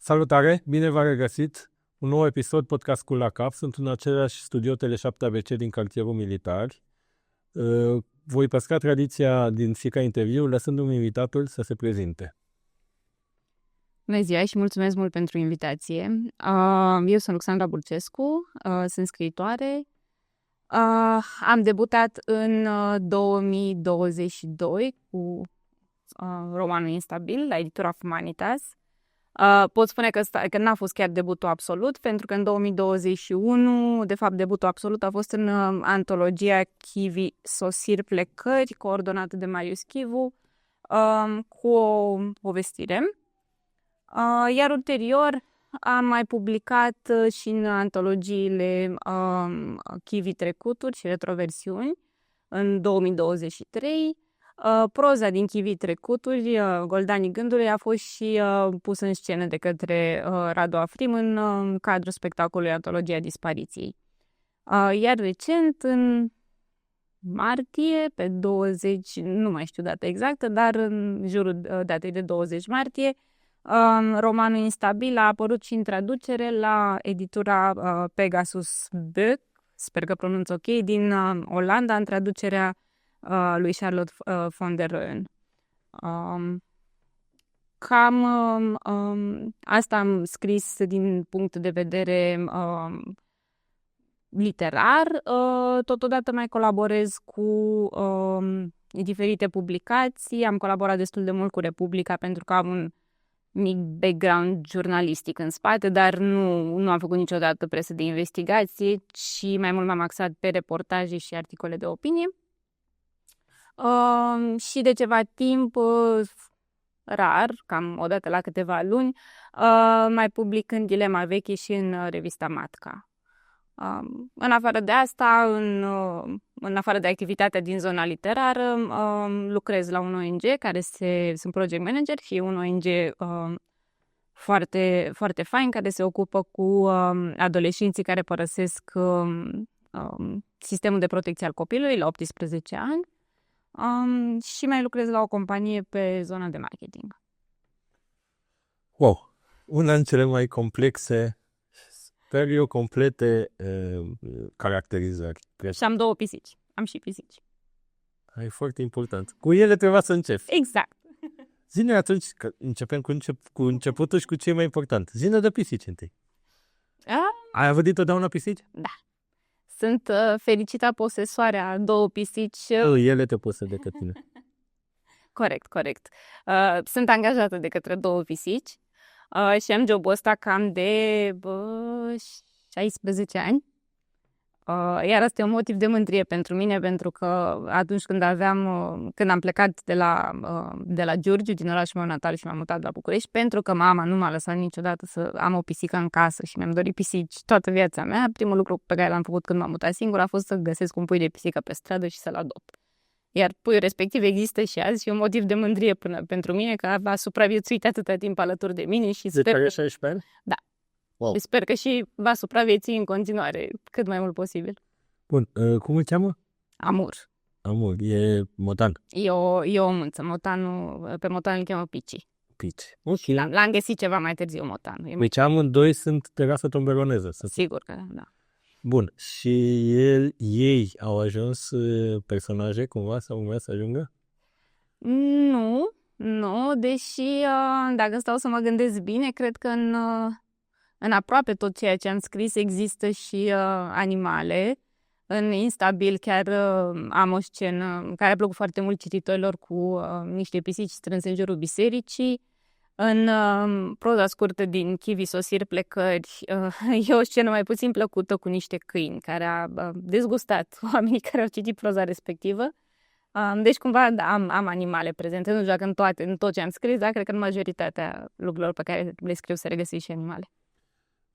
Salutare, bine v-am regăsit! Un nou episod podcast cu la cap. Sunt în același studio Tele7 ABC din cartierul Militar. Voi păstra tradiția din fiecare interviu, lăsându-mi invitatul să se prezinte. Bună ziua și mulțumesc mult pentru invitație. Eu sunt Luxandra Burcescu, sunt scriitoare. Am debutat în 2022 cu romanul Instabil la editura Humanitas. Pot spune că n-a fost chiar debutul absolut, pentru că în 2021, de fapt, debutul absolut a fost în antologia Chivi Sosiri Plecări, coordonată de Marius Chivu, cu o povestire. Iar ulterior am mai publicat și în antologiile Chivi Trecuturi și Retroversiuni în 2023. Proza din Chivi Trecuturi, Goldanii Gândului, a fost și pusă în scenă de către Radu Afrim în cadrul spectacolului Antologia Dispariției. Iar recent, în martie, pe 20, nu mai știu data exactă, dar în jurul datei de 20 martie, romanul Instabil a apărut și în traducere la editura Pegasus Boek, sper că pronunț ok, din Olanda, în traducerea lui Charlotte von der Rohen. Asta am scris din punct de vedere literar. Totodată mai colaborez cu diferite publicații. Am colaborat destul de mult cu Republica pentru că am un mic background jurnalistic în spate, dar nu am făcut niciodată presă de investigație, ci mai mult m-am axat pe reportaje și articole de opinie. Și de ceva timp, rar, cam o dată la câteva luni, mai public în Dilema Veche și în revista Matca. În afară de asta, în afară de activitatea din zona literară, lucrez la un ONG care sunt project manager și e un ONG foarte, foarte fain, care se ocupă cu adolescenții care părăsesc sistemul de protecție al copilului la 18 ani. Și mai lucrez la o companie pe zona de marketing. Wow! Una din cele mai complexe, sper eu, complete caracterizări. Și am 2 pisici. Am și pisici. E foarte important. Cu ele trebuia să începi. Exact. Zine atunci, că începem cu începutul și cu ce e mai important. Zine de pisici întâi. Ai avut dintotdeauna pisici? Da. Sunt fericita posesoare a 2 pisici. Ele te posă de tine. Corect. Sunt angajată de către 2 pisici și am jobul ăsta cam de 16 ani. Iar asta e un motiv de mândrie pentru mine, pentru că atunci când am plecat de la Giurgiu, din orașul meu natal, și m-am mutat la București, pentru că mama nu m-a lăsat niciodată să am o pisică în casă și mi-am dorit pisici toată viața mea, primul lucru pe care l-am făcut când m-am mutat singur a fost să găsesc un pui de pisică pe stradă și să-l adopt. Iar puiul respectiv există și azi și e un motiv de mândrie pentru mine că a supraviețuit atâta timp alături de mine și sper că... 16 ani? Da. Wow. Sper că și va supraviețui în continuare cât mai mult posibil. Bun, cum îl cheamă? Amur. Amur, e motan. E o mânță. Pe motan îl cheamă Pici. Pici. Okay. L-am găsit ceva mai târziu, motan. Deci amândoi sunt de rasă tomberoneză. Sigur că da. Bun, și ei au ajuns personaje cumva sau urmează să ajungă? Nu, deși dacă stau să mă gândesc bine, cred că în aproape tot ceea ce am scris există și animale. În Instabil chiar am o scenă care a plăcut foarte mult cititorilor cu niște pisici strânse în jurul bisericii. În proza scurtă din Chivi Sosiri Plecări e o scenă mai puțin plăcută cu niște câini care a dezgustat oamenii care au citit proza respectivă. Deci cumva am animale prezente, nu știu dacă în tot ce am scris, dar cred că în majoritatea lucrurilor pe care le scriu se regăsesc și animale.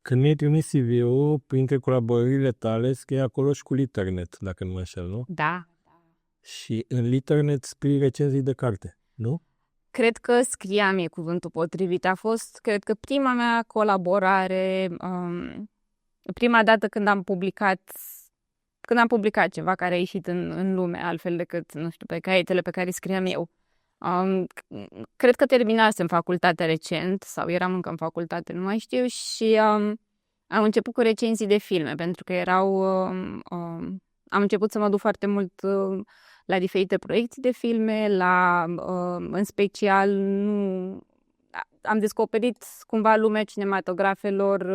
Când mi-ai trimis CV-ul, printre colaborările tale, scrie acolo și cu Liternet, dacă nu mă înșel, nu? Da. Și în Liternet scrii recenzii de carte, nu? Cred că scriam e cuvântul potrivit. A fost, cred că, prima mea colaborare, prima dată când am publicat ceva care a ieșit în lume, altfel decât, nu știu, pe caietele pe care scriam eu. Cred că terminasem facultatea recent sau eram încă în facultate, nu mai știu, și am început cu recenzii de filme, pentru că am început să mă duc foarte mult la diferite proiecții de filme, în special am descoperit cumva lumea cinematografelor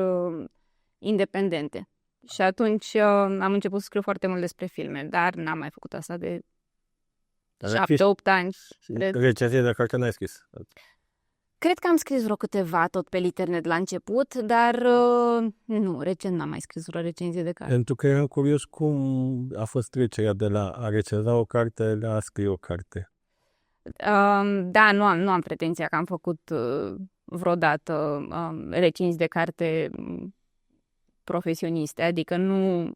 independente. Și atunci am început să scriu foarte mult despre filme, dar n-am mai făcut asta de 7-8 ani. Recenzie de carte n-ai scris? Cred că am scris vreo câteva tot pe internet la început, dar nu, recent n-am mai scris vreo recenzie de carte. Pentru că eram curios cum a fost trecerea de la a recenza o carte la a scrie o carte. Da, nu am pretenția că am făcut vreodată recenzii de carte profesioniste, adică nu...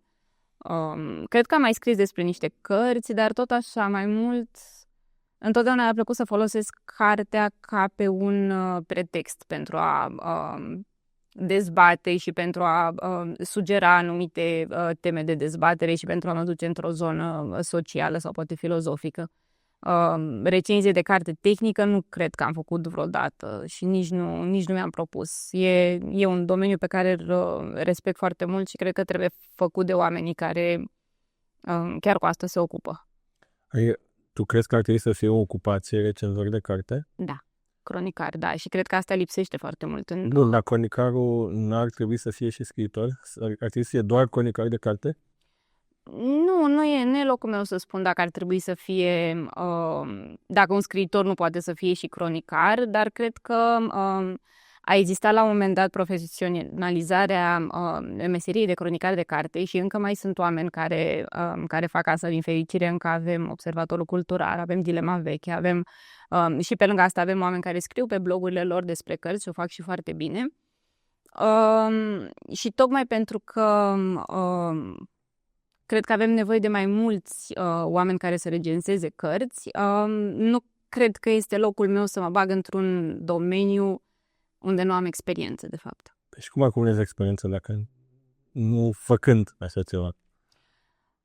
cred că am mai scris despre niște cărți, dar tot așa, mai mult... Întotdeauna mi-a plăcut să folosesc cartea ca pe un pretext pentru a dezbate și pentru a sugera anumite teme de dezbatere și pentru a mă duce într-o zonă socială sau poate filozofică. Recenzie de carte tehnică nu cred că am făcut vreodată și nici nu mi-am propus. E un domeniu pe care îl respect foarte mult și cred că trebuie făcut de oamenii care chiar cu asta se ocupă. Tu crezi că ar trebui să fie o ocupație recenzor de carte? Da, cronicar, da. Și cred că asta lipsește foarte mult. Nu, dar cronicarul n-ar trebui să fie și scriitor? Ar trebui să fie doar cronicar de carte? Nu e locul meu să spun dacă ar trebui să fie, dacă un scriitor nu poate să fie și cronicar, dar cred că a existat la un moment dat profesionalizarea meseriei de cronicar de carte și încă mai sunt oameni care fac asta din fericire. Încă avem Observatorul Cultural, avem Dilema Veche, avem și pe lângă asta avem oameni care scriu pe blogurile lor despre cărți și o fac și foarte bine. Și tocmai pentru că cred că avem nevoie de mai mulți oameni care să recenzeze cărți, nu cred că este locul meu să mă bag într-un domeniu unde nu am experiență, de fapt. Și cum acumulezi experiență dacă nu făcând așa ceva?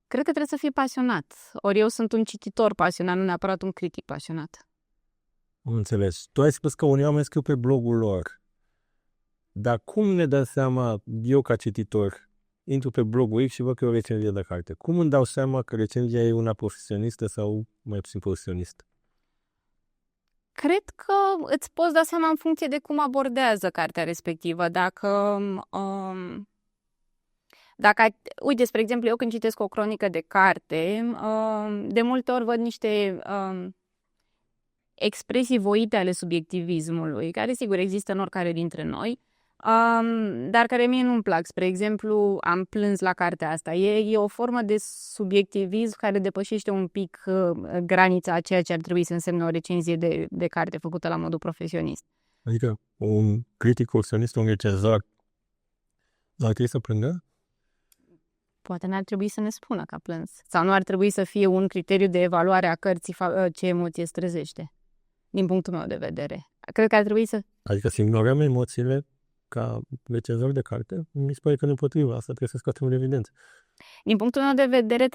Cred că trebuie să fii pasionat. Ori eu sunt un cititor pasionat, nu neapărat un critic pasionat. Am înțeles. Tu ai spus că unii oameni scriu pe blogul lor. Dar cum ne dăm seama, eu ca cititor, intru pe blogul X și văd că e o recenzie de carte. Cum îmi dau seama că recenzia e una profesionistă sau mai puțin profesionistă? Cred că îți poți da seama în funcție de cum abordează cartea respectivă. Uite, spre exemplu, eu când citesc o cronică de carte, de multe ori văd niște expresii voite ale subiectivismului, care sigur există în oricare dintre noi, dar care mie nu-mi plac. Spre exemplu, am plâns la cartea asta. E o formă de subiectivism care depășește un pic granița a ceea ce ar trebui să însemne o recenzie de carte făcută la modul profesionist. Adică un critic profesionist, un recenzor, nu ar trebui să plângă? Poate n-ar trebui să ne spună că a plâns. Sau nu ar trebui să fie un criteriu de evaluare a cărții ce emoție îți trezește, din punctul meu de vedere. Cred că ar trebui să... Adică să ignorăm emoțiile ca recenzor de carte? Mi se pare că împotriva asta trebuie să scoatem în evidență. Din punctul meu de vedere,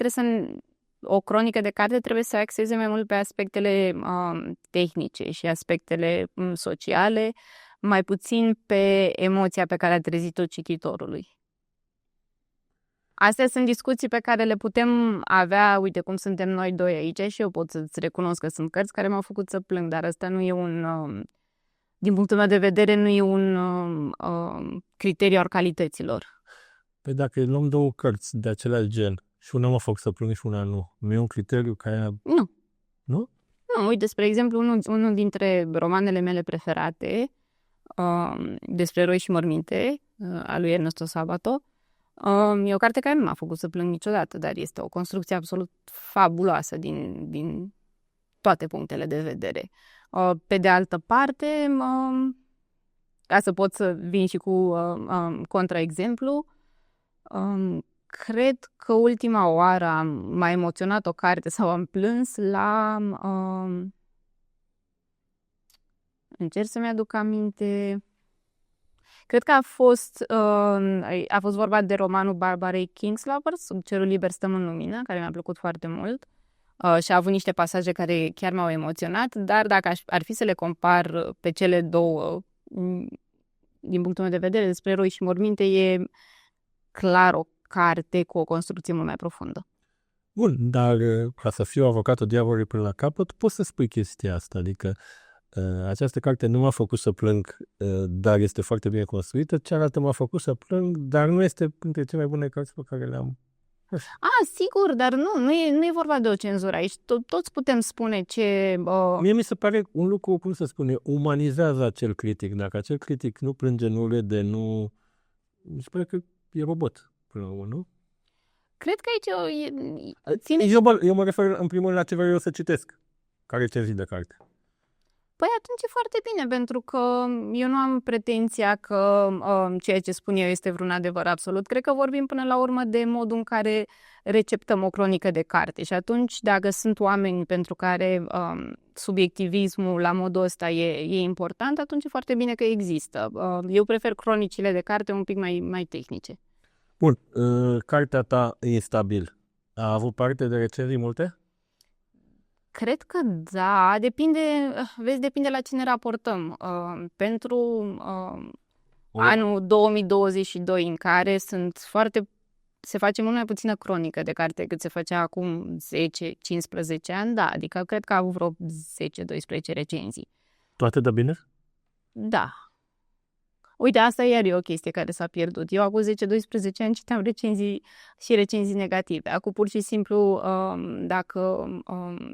o cronică de carte trebuie să axeze mai mult pe aspectele tehnice și aspectele sociale, mai puțin pe emoția pe care a trezit-o cititorului. Astea sunt discuții pe care le putem avea, uite cum suntem noi doi aici și eu pot să-ți recunosc că sunt cărți care m-au făcut să plâng, dar asta nu e din punctul meu de vedere, nu e un criteriu al calităților. Păi dacă luăm două cărți de același gen și una mă fac să plâng și una nu e un criteriu care... Nu. Nu? Nu, uite, spre exemplu, unul dintre romanele mele preferate, despre eroi și morminte, a lui Ernesto Sabato, e o carte care nu m-a făcut să plâng niciodată, dar este o construcție absolut fabuloasă din toate punctele de vedere. Pe de altă parte, ca să pot să vin și cu contraexemplu, cred că ultima oară m-a emoționat o carte sau am plâns încerc să-mi aduc aminte... Cred că a fost vorba de romanul Barbarei Kingslauber, Sub cerul liber stăm în lumină, care mi-a plăcut foarte mult. și a avut niște pasaje care chiar m-au emoționat, dar dacă ar fi să le compar pe cele două, din punctul meu de vedere, despre Eroi și Morminte, e clar o carte cu o construcție mult mai profundă. Bun, dar ca să fiu avocatul diavolului până la capăt, poți să spui chestia asta, adică această carte nu m-a făcut să plâng, dar este foarte bine construită, cealaltă m-a făcut să plâng, dar nu este între cele mai bune cărți pe care le-am. Sigur, dar nu e vorba de o cenzură aici. Toți putem spune ce... Mie mi se pare un lucru, cum să spune, umanizează acel critic. Dacă acel critic nu plânge, nu râde, nu... Mi se pare că e robot, până la urmă, nu? Cred că aici Eu mă refer în primul rând la ce vreau eu să citesc, care recenzii de carte. Păi atunci e foarte bine, pentru că eu nu am pretenția că ceea ce spun eu este vreun adevăr absolut. Cred că vorbim până la urmă de modul în care receptăm o cronică de carte și atunci dacă sunt oameni pentru care subiectivismul la modul ăsta e important, atunci e foarte bine că există. Eu prefer cronicile de carte un pic mai tehnice. Bun, cartea ta Instabil a avut parte de recenzii multe? Cred că da, depinde la cine raportăm. Pentru anul 2022, în care se face mult mai puțină cronică de carte decât se făcea acum 10-15 ani, da, adică cred că a avut vreo 10-12 recenzii. Toate de bine? Da. Uite, asta iar e o chestie care s-a pierdut. Eu acum 10-12 ani citeam recenzii negative. Acum pur și simplu, dacă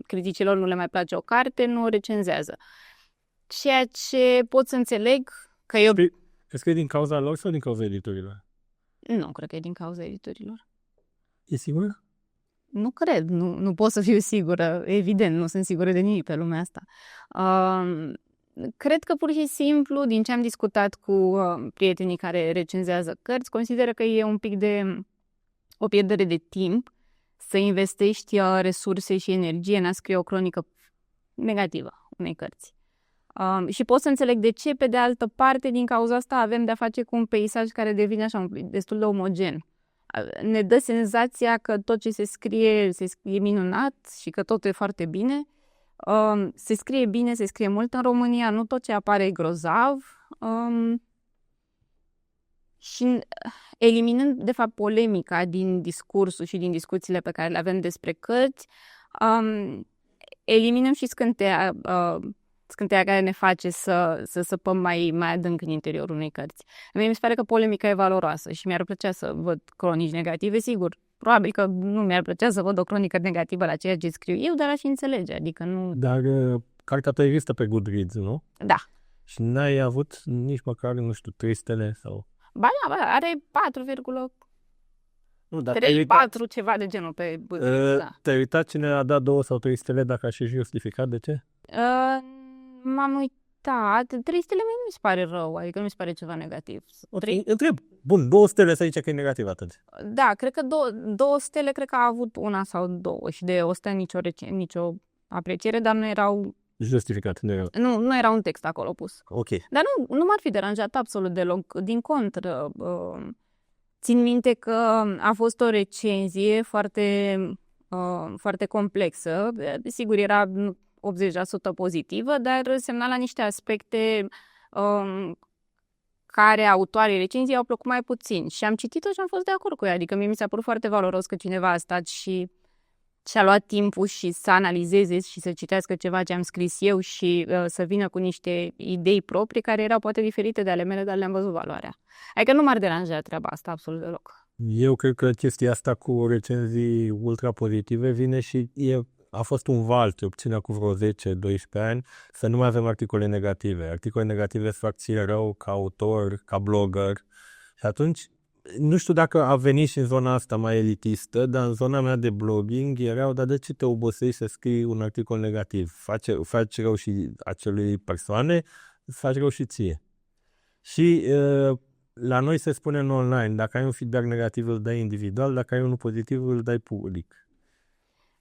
criticilor nu le mai place o carte, nu o recenzează. Ceea ce pot să înțeleg că eu... Crezi că e din cauza lor sau din cauza editorilor? Nu, cred că e din cauza editorilor. E sigură? Nu cred, nu pot să fiu sigură. Evident, nu sunt sigură de nimic pe lumea asta. Cred că pur și simplu, din ce am discutat cu prietenii care recenzează cărți, consideră că e un pic de o pierdere de timp să investești resurse și energie în a scrie o cronică negativă unei cărți. Și pot să înțeleg de ce, pe de altă parte, din cauza asta avem de-a face cu un peisaj care devine așa destul de omogen. Ne dă senzația că tot ce se scrie e minunat și că totul e foarte bine. Se scrie bine, se scrie mult în România, nu tot ce apare e grozav. Și eliminând, de fapt, polemica din discursul și din discuțiile pe care le avem despre cărți, eliminăm și scânteia care ne face să săpăm mai adânc în interiorul unei cărți. Mie mi se pare că polemica e valoroasă și mi-ar plăcea să văd cronici negative, sigur. Probabil că nu mi-ar plăcea să văd o cronică negativă la ceea ce scriu eu, dar aș înțelege, adică nu... Dar cartea ta există pe Goodreads, nu? Da. Și n-ai avut nici măcar, nu știu, 3 stele sau... Ba da, are 4,4 ceva de genul pe Goodreads, da. Te-ai uitat cine a dat 2 sau 3 stele, dacă aș fi justificat, de ce? M-am uitat. 3 stele mie nu mi se pare rău, adică nu mi se pare ceva negativ. Întreb. Bun, 2 stele să zice că e negativ atunci. Da, cred că 2 stele, cred că a avut una sau două și de 100 nicio apreciere, dar nu erau... Justificat, nu era un text acolo pus. Ok. Dar nu m-ar fi deranjat absolut deloc, din contră. Țin minte că a fost o recenzie foarte complexă. Sigur, era 80% pozitivă, dar semnala niște aspecte care autorii recenziei au plăcut mai puțin. Și am citit-o și am fost de acord cu ea. Adică mie mi s-a părut foarte valoros că cineva a stat și și-a luat timpul și să analizeze și să citească ceva ce am scris eu și să vină cu niște idei proprii care erau poate diferite de ale mele, dar le-am văzut valoarea. Adică nu m-ar deranja treaba asta absolut deloc. Eu cred că chestia asta cu recenzii ultra pozitive vine și a fost un val, ce obținea cu vreo 10-12 ani, să nu mai avem articole negative. Articole negative îți fac ție rău ca autor, ca blogger. Și atunci, nu știu dacă a venit și în zona asta mai elitistă, dar în zona mea de blogging erau, dar de ce te obosești să scrii un articol negativ? Faci rău și acelui persoane, faci rău și ție. Și la noi se spune în online, dacă ai un feedback negativ îl dai individual, dacă ai unul pozitiv îl dai public.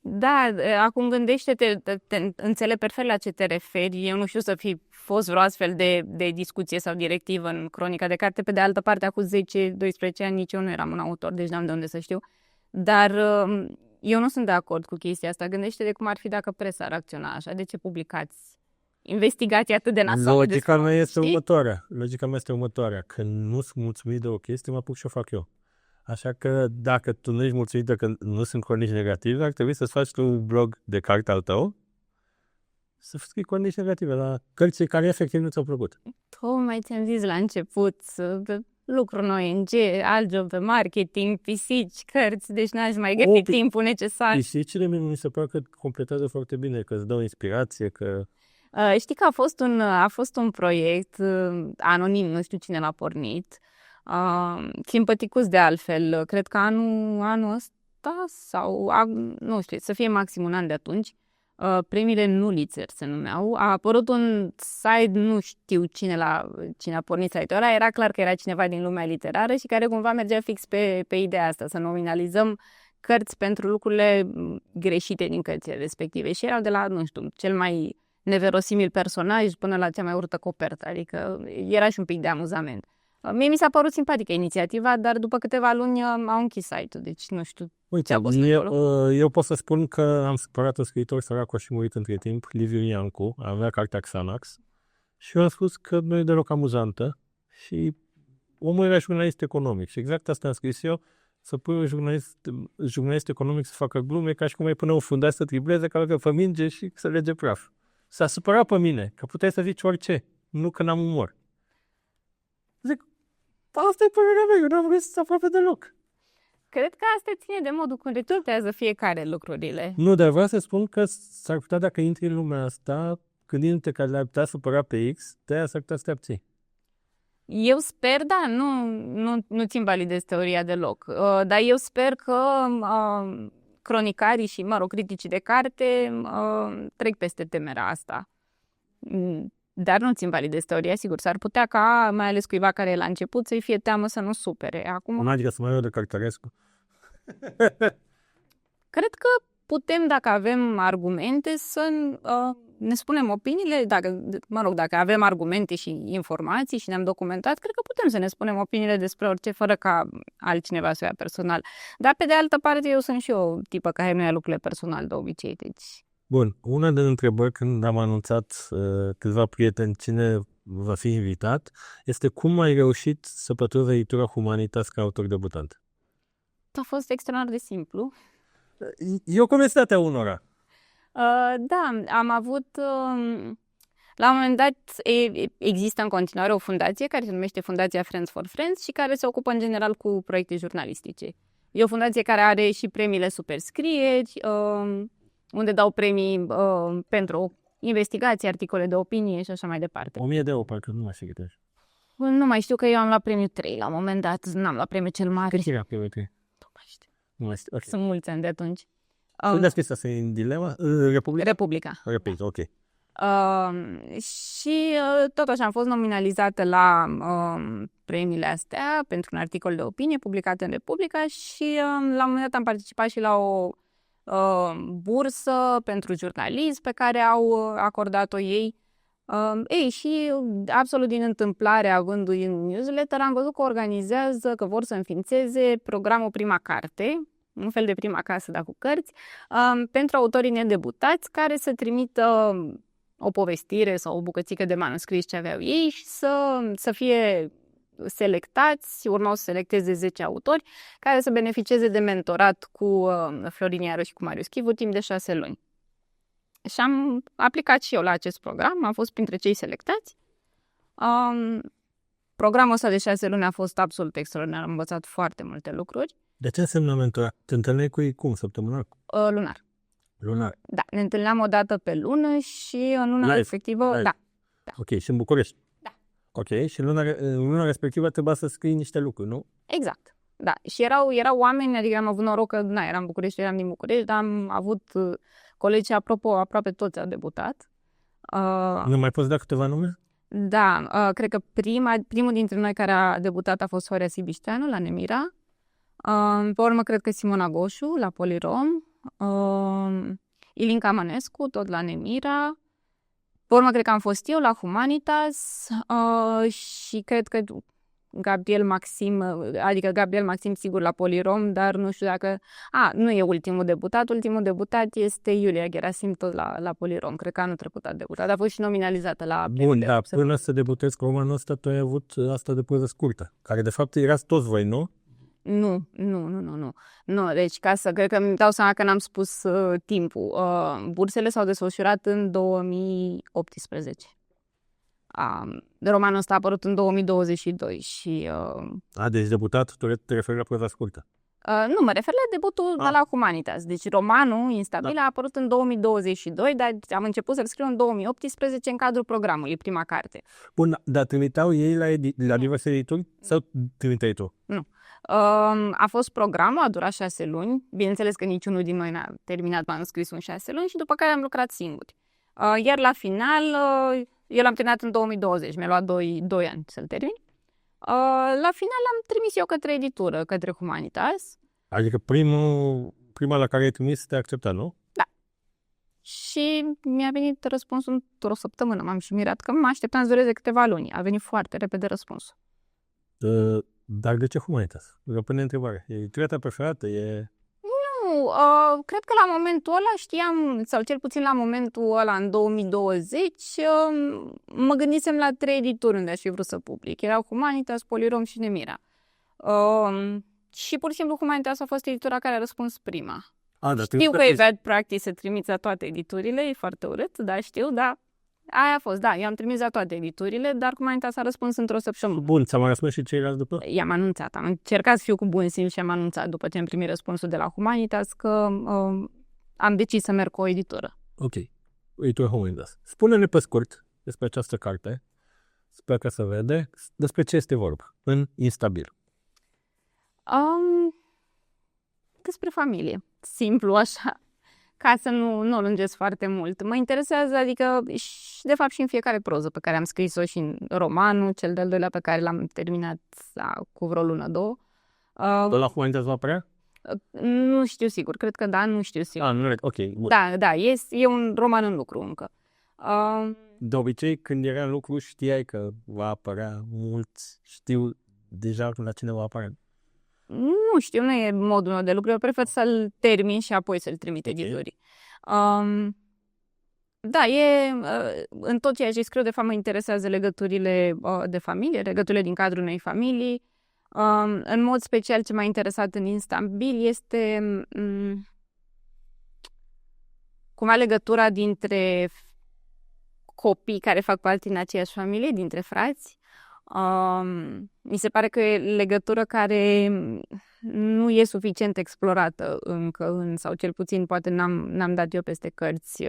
Da, acum gândește-te, înțeleg perfect la ce te referi. Eu nu știu să fi fost vreo astfel de discuție sau directivă în cronica de carte. Pe de altă parte, acum 10-12 ani nici eu nu eram un autor, deci n-am de unde să știu. Dar Eu nu sunt de acord cu chestia asta. Gândește-te cum ar fi dacă presa ar acționa așa. De ce publicați investigații atât de nasoale? Logica mea este următoarea. Când nu sunt mulțumit de o chestie, mă apuc și o fac eu. Așa că dacă tu nu ești mulțumit de că nu sunt cronici negative, ar trebui să-ți faci tu un blog de carte al tău, să scrii cronici negative la cărți care efectiv nu ți-au plăcut. Tocmai ți-am zis la început, lucru în ONG, alt job pe marketing, pisici, cărți, deci n-aș mai găsi timpul necesar. Pisicile mi se pare că completează foarte bine, că îți dau inspirație, că... Știi că a fost un proiect anonim, nu știu cine l-a pornit, simpaticus de altfel, cred că anul ăsta sau, nu știu, să fie maxim un an de atunci, premiile Nulitzer se numeau. A apărut un site, nu știu cine a pornit site-ul ăla, era clar că era cineva din lumea literară și care cumva mergea fix pe ideea asta, să nominalizăm cărți pentru lucrurile greșite din cărțile respective. Și erau de la, nu știu, cel mai neverosimil personaj până la cea mai urâtă copertă, adică era și un pic de amuzament. Mie mi s-a părut simpatică inițiativa, dar după câteva luni au închis site-ul, deci nu știu. Uite, eu pot să spun că am supărat un scriitor sărac și murit între timp, Liviu Iancu, avea cartea Xanax și eu am spus că nu e deloc amuzantă și omul era jurnalist economic și exact asta am scris eu, să pui un jurnalist economic să facă glume ca și cum ai pune un fundaș să tribleze, că făminge și să lege praf. S-a supărat pe mine, că puteai să zici orice, nu că n-am umor. Zic, asta e părerea mea, eu n-am găsit aproape deloc. Cred că asta ține de modul cum returtează fiecare lucrurile. Nu, dar vreau să spun că s-ar putea, dacă intri în lumea asta, gândindu-te că le-ar putea supăra pe X, de-aia s-ar putea să te abții. Eu sper, da, nu ți invalidez teoria deloc, dar eu sper că cronicarii și, criticii de carte trec peste temerea asta. Dar nu ți invalidez teoria, sigur, s-ar putea ca, mai ales cuiva care e la început, să-i fie teamă să nu supere. Acum... Adică să mai de Cărtărescu. Cred că putem, dacă avem argumente, să ne spunem opiniile, dacă avem argumente și informații și ne-am documentat, cred că putem să ne spunem opiniile despre orice, fără ca altcineva să o ia personal. Dar, pe de altă parte, eu sunt și o tipă care nu ia lucrurile personal de obicei, deci... Bun, una din întrebări când am anunțat câțiva prieteni cine va fi invitat, este cum ai reușit să pătrunzi editura Humanitas ca autor debutant? A fost extraordinar de simplu. E o comestatea unora. Da, am avut... La un moment dat există în continuare o fundație care se numește Fundația Friends for Friends și care se ocupă în general cu proiecte jurnalistice. E o fundație care are și premiile Superscrieri, unde dau premii pentru investigații, articole de opinie și așa mai departe. 1000 de euro, parcă nu mai știu câte. Nu mai știu că eu am luat premiul 3 la un moment dat, n-am luat premiul cel mare. Cât era premiul 3? Nu mai știu. Okay. Sunt mulți ani de atunci. Unde a scris asta? În Dilema? Republica. Ok. Și tot așa am fost nominalizată la premiile astea pentru un articol de opinie publicat în Republica și la un moment dat am participat și la o bursă pentru jurnalism pe care au acordat-o ei. Și absolut din întâmplare, avându-i în newsletter, am văzut că organizează, că vor să înființeze programul Prima Carte, un fel de prima casă, dar cu cărți, pentru autorii nedebutați care să trimită o povestire sau o bucățică de manuscris ce aveau ei și să fie selectați, urmau să selecteze 10 autori care să beneficieze de mentorat cu Florin Iaru și cu Marius Chivu timp de 6 luni. Și am aplicat și eu la acest program, am fost printre cei selectați. Programul ăsta de 6 luni a fost absolut extraordinar, am învățat foarte multe lucruri. De ce înseamnă mentorat? Te întâlneai cu ei cum? Săptămânal? Lunar. Lunar. Da, ne întâlneam o dată pe lună și în luna respectivă... Live. Da. Ok, și în București? Da. Ok, și în luna respectivă trebuia să scrii niște lucruri, nu? Exact. Da, și erau oameni, adică am avut noroc că, eram în București, eram din București, dar am avut colegi, aproape toți au debutat. Nu mai poți da câteva nume? Da, cred că primul dintre noi care a debutat a fost Horia Sibișteanu la Nemira. Pe urmă, cred că Simona Goșu la Polirom. Ilinca Mănescu, tot la Nemira. Pe urmă, cred că am fost eu la Humanitas și cred că Gabriel Maxim, adică Gabriel Maxim sigur la Polirom, dar nu știu dacă... nu e ultimul debutat este Iulia Gerasim tot la Polirom, cred că anul trecut a debutat, a fost și nominalizată la... Bun, dar până să debutezi cu romanul ăsta, tu ai avut asta de proză scurtă, care de fapt erați toți voi, nu? Nu, deci cred că îmi dau seama că n-am spus timpul. Bursele s-au desfășurat în 2018. Romanul ăsta a apărut în 2022 și... Deci debutat, tu te referi la proza scurtă. Nu, mă refer la debutul de la Humanitas. Deci romanul Instabil a apărut în 2022, dar am început să-l scriu în 2018 în cadrul programului, prima carte. Bun, dar trimiteau ei la diverse edituri sau trimiteai tu? Nu. A fost programul, a durat 6 luni. Bineînțeles că niciunul din noi n-a terminat manuscrisul în 6 luni și după care am lucrat singuri. Iar la final, eu l-am terminat în 2020, mi-a luat 2 ani să-l termin. La final l-am trimis eu către editură, către Humanitas. Adică prima la care ai trimis te-a acceptat, nu? Da. Și mi-a venit răspunsul într-o săptămână. M-am și mirat că mă așteptam să dureze câteva luni. A venit foarte repede răspunsul. Dar de ce Humanitas? Răpâne întrebare. E editura ta preferată? Nu, cred că la momentul ăla știam, sau cel puțin la momentul ăla, în 2020, mă gândisem la 3 edituri unde aș fi vrut să public. Erau Humanitas, Polirom și Nemira. Și pur și simplu Humanitas a fost editura care a răspuns prima. Știu că e bad practice să trimiți la toate editurile, e foarte urât, da, știu, da. Aia a fost, da, eu am trimis la toate editurile, dar Humanitas a răspuns într-o săptămână. Bun, ți-am răspuns și ceilalți după? I-am anunțat, am încercat să fiu cu bun simț și am anunțat după ce am primit răspunsul de la Humanitas că am decis să merg cu o editură. Ok, editura Humanitas. Spune-ne pe scurt despre această carte, sper că se vede, despre ce este vorba în Instabil. Despre familie, simplu așa. Ca să nu lungesc foarte mult. Mă interesează, adică, de fapt și în fiecare proză pe care am scris-o și în romanul, cel de-al doilea pe care l-am terminat cu vreo lună, 2. Tot la Humanitas va apărea? Nu știu sigur, cred că da, nu știu sigur. Nu, ok. Bun. Da, e un roman în lucru încă. De obicei, când era în lucru, știai că va apărea mulți, știu deja la cine va apărea. Nu știu, nu e modul meu de lucru. Eu prefer să-l termin și apoi să-l trimit editorii. Da, în tot ceea ce scriu, de fapt, mă interesează legăturile de familie, legăturile din cadrul unei familii. În mod special, ce m-a interesat în Instabil este cumva legătura dintre copii care fac parte din aceeași familie, dintre frați. Mi se pare că e legătură care nu e suficient explorată încă, sau cel puțin poate n-am dat eu peste cărți,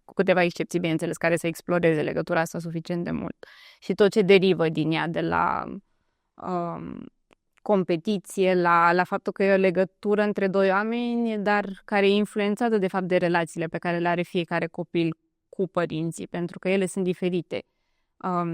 cu câteva excepții, bineînțeles, care să exploreze legătura asta suficient de mult. Și tot ce derivă din ea, de la competiție, la faptul că e o legătură între 2 oameni, dar care e influențată de fapt de relațiile pe care le are fiecare copil cu părinții, pentru că ele sunt diferite.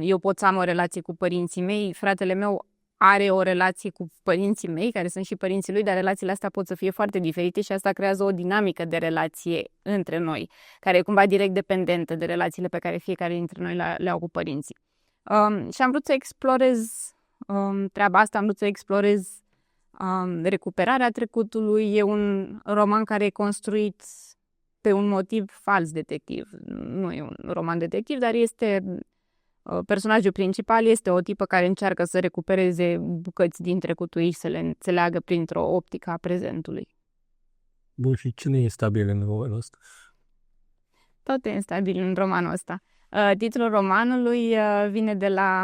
Eu pot să am o relație cu părinții mei, fratele meu are o relație cu părinții mei, care sunt și părinții lui, dar relațiile astea pot să fie foarte diferite și asta creează o dinamică de relație între noi, care e cumva direct dependentă de relațiile pe care fiecare dintre noi le au cu părinții. Și am vrut să explorez treaba asta, am vrut să explorez recuperarea trecutului. E un roman care e construit pe un motiv fals detectiv. Nu e un roman detectiv, dar personajul principal este o tipă care încearcă să recupereze bucăți din trecutul ei și să le înțeleagă printr-o optică a prezentului. Bun, și cine e stabil în romanul ăsta? Tot e instabil în romanul ăsta. Titlul romanului vine de la...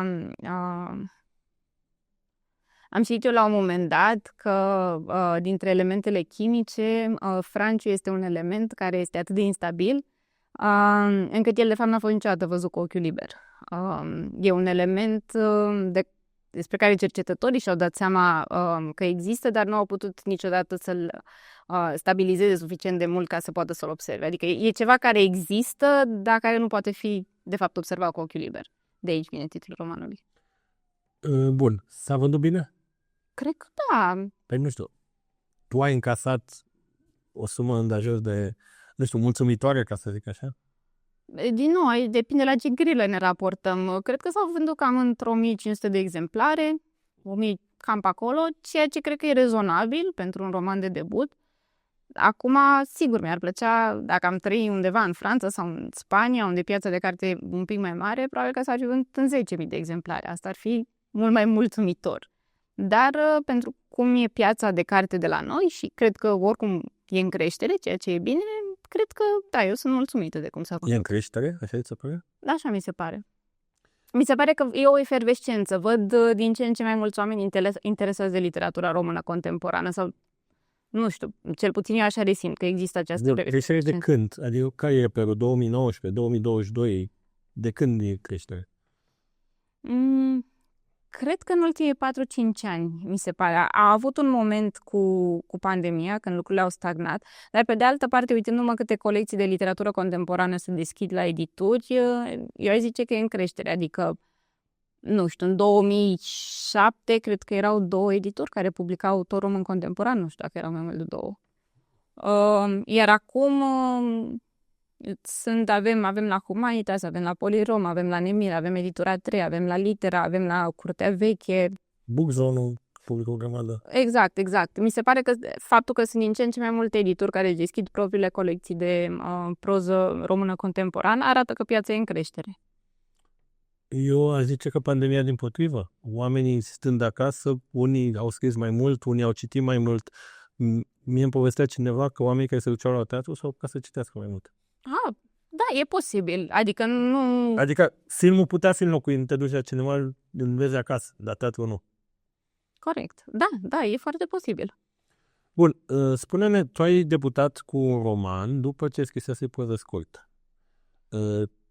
Am citit eu la un moment dat că dintre elementele chimice, franciu este un element care este atât de instabil încât el de fapt n-a fost niciodată văzut cu ochiul liber. E un element despre care cercetătorii și-au dat seama că există, dar nu au putut niciodată să-l stabilizeze suficient de mult ca să poată să-l observe. Adică e ceva care există, dar care nu poate fi de fapt observat cu ochiul liber. De aici vine titlul romanului. Bun. S-a vândut bine? Cred că da. Păi nu știu. Tu ai încasat o sumă îndajos de, nu știu, mulțumitoare, ca să zic așa? Din nou, depinde la ce grilă ne raportăm. Cred că s-au vândut cam într-o 1500 de exemplare. 1000 cam pe acolo, ceea ce cred că e rezonabil pentru un roman de debut. Acum, sigur, mi-ar plăcea, dacă am trăi undeva în Franța sau în Spania, unde piața de carte e un pic mai mare, probabil că s-ar fi vândut în 10.000 de exemplare. Asta ar fi mult mai mulțumitor. Dar pentru cum e piața de carte de la noi și cred că oricum e în creștere, ceea ce e bine, cred că, da, eu sunt mulțumită de cum s-a făcut. E în creștere? Așa ți se pare? Da, așa mi se pare. Mi se pare că e o efervescență. Văd din ce în ce mai mulți oameni interesați de literatura română contemporană sau, nu știu, cel puțin eu așa resimt că există această creștere de când? Adică care e perioada? 2019, 2022? De când e creștere? Cred că în ultimii 4-5 ani, mi se pare. A avut un moment cu pandemia, când lucrurile au stagnat, dar pe de altă parte, uitându-mă câte colecții de literatură contemporană se deschid la edituri, eu aș zice că e în creștere. Adică, nu știu, în 2007 cred că erau 2 edituri care publicau autor român contemporan, nu știu dacă erau mai mult de 2. Iar acum avem la Humanitas, avem la Polirom, avem la Nemir, avem Editura 3, avem la Litera, avem la Curtea Veche. Bookzone-ul publică o grămadă. Exact. Mi se pare că faptul că sunt din ce în ce mai multe edituri care deschid propriile colecții de proză română contemporană arată că piața e în creștere. Eu aș zice că pandemia dimpotrivă. Oamenii stând acasă, unii au scris mai mult, unii au citit mai mult. Mie îmi povestea cineva că oamenii care se duceau la teatru s-au apucat să citească mai mult. Da, e posibil. Adică nu... Adică filmul putea fi înlocuit, te duci la cinema, îl vezi acasă, dar teatru nu. Corect. Da, e foarte posibil. Bun, spune-ne, tu ai debutat cu un roman după ce scrisese proză scurtă.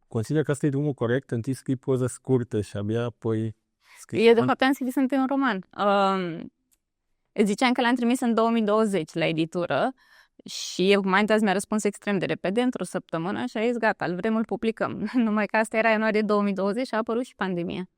Consider că asta e drumul corect? Întâi scrii proză scurtă și abia apoi scrii... De fapt, am scris întâi un roman. Îți ziceam că l-am trimis în 2020 la editură și Humanitas mi-a răspuns extrem de repede, într-o săptămână, și a zis, gata, îl vrem, îl publicăm. Numai că asta era ianuarie 2020 și a apărut și pandemia.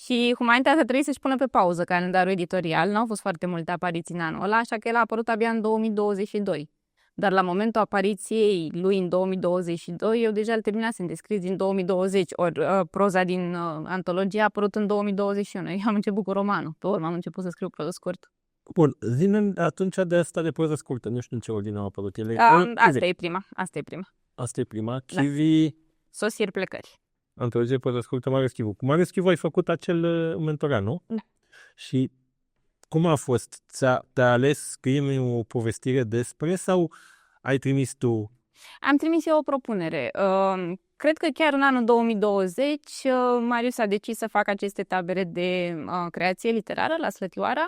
Și Humanitas a trebuit să-și pună pe pauză calendarul editorial. N-au fost foarte multe apariții în anul ăla, așa că el a apărut abia în 2022. Dar la momentul apariției lui în 2022, eu deja îl terminasem de scris din 2020, ori proza din antologie a apărut în 2021. Eu am început cu romanul, pe urmă am început să scriu proză scurtă. Bun, zi-ne atunci de asta de proză scurtă, nu știu în ce ordine au apărut ele. Asta e prima. Asta e prima. Chivi... Sosiri plecări. Antologie proză scurtă, Marius Chivu. Cu Marius Chivu ai făcut acel mentorat, nu? Da. Și cum a fost? Te-a ales scrie o povestire despre sau ai trimis tu? Am trimis eu o propunere. Cred că chiar în anul 2020 Marius a decis să facă aceste tabere de creație literară la Slătioara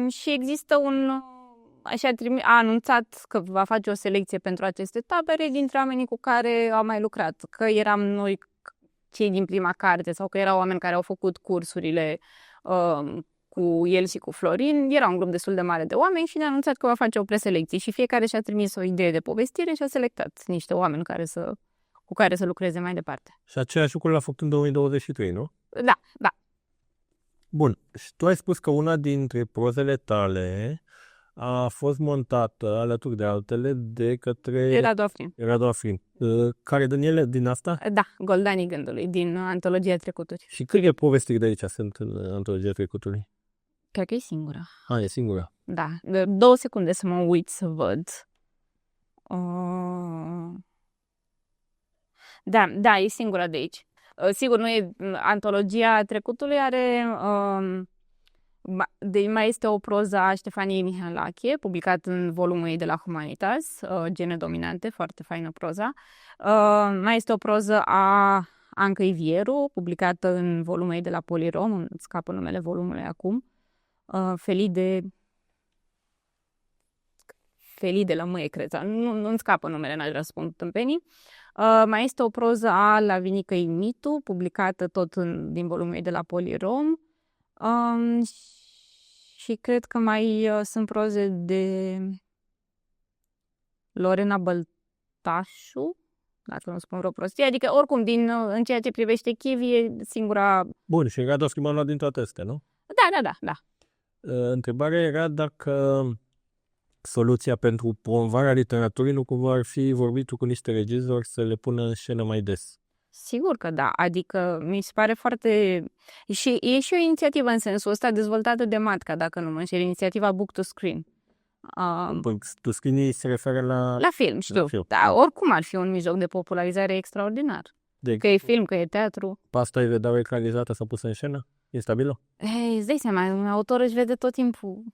și există a anunțat că va face o selecție pentru aceste tabere dintre oamenii cu care a mai lucrat. Că eram noi cei din prima carte sau că erau oameni care au făcut cursurile cu el și cu Florin. Era un grup destul de mare de oameni și ne-a anunțat că va face o preselecție și fiecare și-a trimis o idee de povestire și a selectat niște oameni cu care să lucreze mai departe. Și același lucru l-a făcut în 2023, nu? Da. Bun. Și tu ai spus că una dintre prozele tale a fost montată alături de altele de către Radu Afrin. Care din ele, din asta? Da, Goldanii Gândului, din Antologia Trecuturi. Și câte povestiri de aici sunt în Antologia Trecuturi? Cred că e singura. E singura. Da, 2 secunde să mă uit să văd. Da, e singura de aici. Sigur, nu e Antologia Trecutului, mai este o proză a Ștefaniei Mihalache, publicat în volumul ei de la Humanitas, Gene dominante, foarte faină proza. Mai este o proză a Anca Ivieru, publicată în volumul ei de la Polirom, îmi scapă numele volumului acum. Felide la mâie, cred. Nu-mi scapă numele, n-aș vrea să spun tâmpenii. Mai este o proză a Lavinica Imitu, publicată tot din volumul ei de la Polirom. Și cred că mai sunt proze de Lorena Băltașu, dacă nu spun vreo prostie, adică oricum în ceea ce privește Chivi e singura... Bun, și Radu a luat din toate astea, nu? Da. Întrebarea era dacă soluția pentru promovarea literaturii nu cumva ar fi vorbitul cu niște regizori să le pună în scenă mai des. Sigur că da, adică mi se pare foarte... Și e și o inițiativă în sensul ăsta dezvoltată de Matca, dacă nu mă înșel, inițiativa Book to Screen. Tu scrie se referă La film, știu. film. Da, oricum ar fi un mijloc de popularizare extraordinar. Că e film, că e teatru. Pasta e vedea ecranizată sau pusă în scenă? E stabilă? Hei, îți dai seama, un autor își vede tot timpul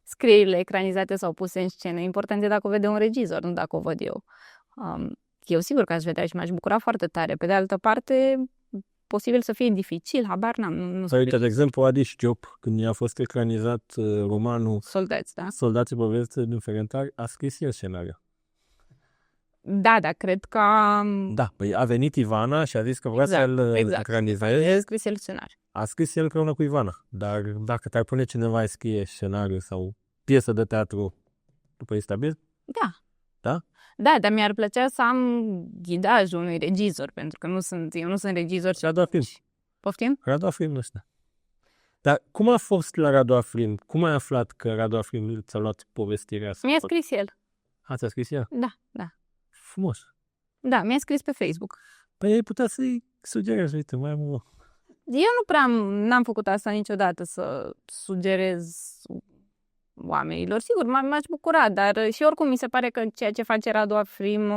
scrierile ecranizate sau puse în scenă. Important e dacă o vede un regizor, nu dacă o văd eu. Eu sigur că aș vedea și m-aș bucura foarte tare. Pe de altă parte, posibil să fie dificil, habar n-am. Nu Uite, de exemplu, Adi Șchiop, când i-a fost ecranizat romanul Soldați, da? Soldații poveste din Ferentari, a scris el scenariul. Da, cred că... Da, păi a venit Ivana și a zis că vrea să-l ecranizeze. A scris el scenariu. A scris el împreună cu Ivana. Dar dacă te-ar pune cineva să scrie scenariu sau piesă de teatru, după e stabil? Da. Da? Da, dar mi-ar plăcea să am ghidajul unui regizor, pentru că eu nu sunt regizor. Radu Afrim. Poftim? Radu Afrim ăsta. Dar cum a fost la Radu Afrim? Cum ai aflat că Radu Afrim ți-a luat povestirea asta? Mi-a scris el. Ți-a scris el? Da. Frumos. Da, mi-a scris pe Facebook. Păi ai putea să-i sugerezi, uite, mai mult. Eu n-am făcut asta niciodată, să sugerez oamenilor. Sigur, m-aș bucura, dar și oricum mi se pare că ceea ce face Radu Afrim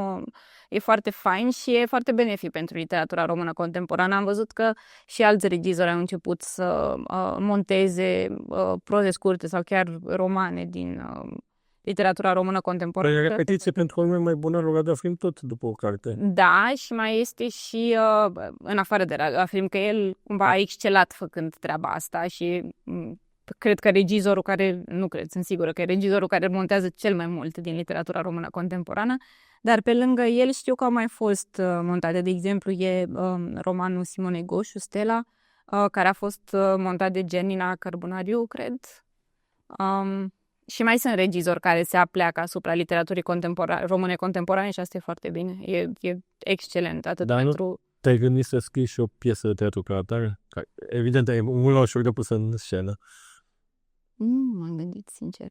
e foarte fain și e foarte benefic pentru literatura română contemporană. Am văzut că și alți regizori au început să monteze proze scurte sau chiar romane din literatura română contemporană. Păi repetiție pentru o lume mai bună lui Radu Afrim tot după o carte. Da, și mai este și în afară de Radu Afrim, că el cumva a excelat făcând treaba asta și cred că regizorul care, nu cred, sunt sigură că e regizorul care montează cel mai mult din literatura română contemporană, dar pe lângă el știu că au mai fost montate, de exemplu, e romanul Simonei Goșu, Stella, care a fost montat de Gianina Carbonariu, cred. Și mai sunt regizori care se apleacă asupra literaturii române contemporane și asta e foarte bine. E excelent, atât pentru... Te-ai gândit să scrii și o piesă de teatru ca atare? Evident, e mult ușor de pus în scenă. Nu m-am gândit, sincer.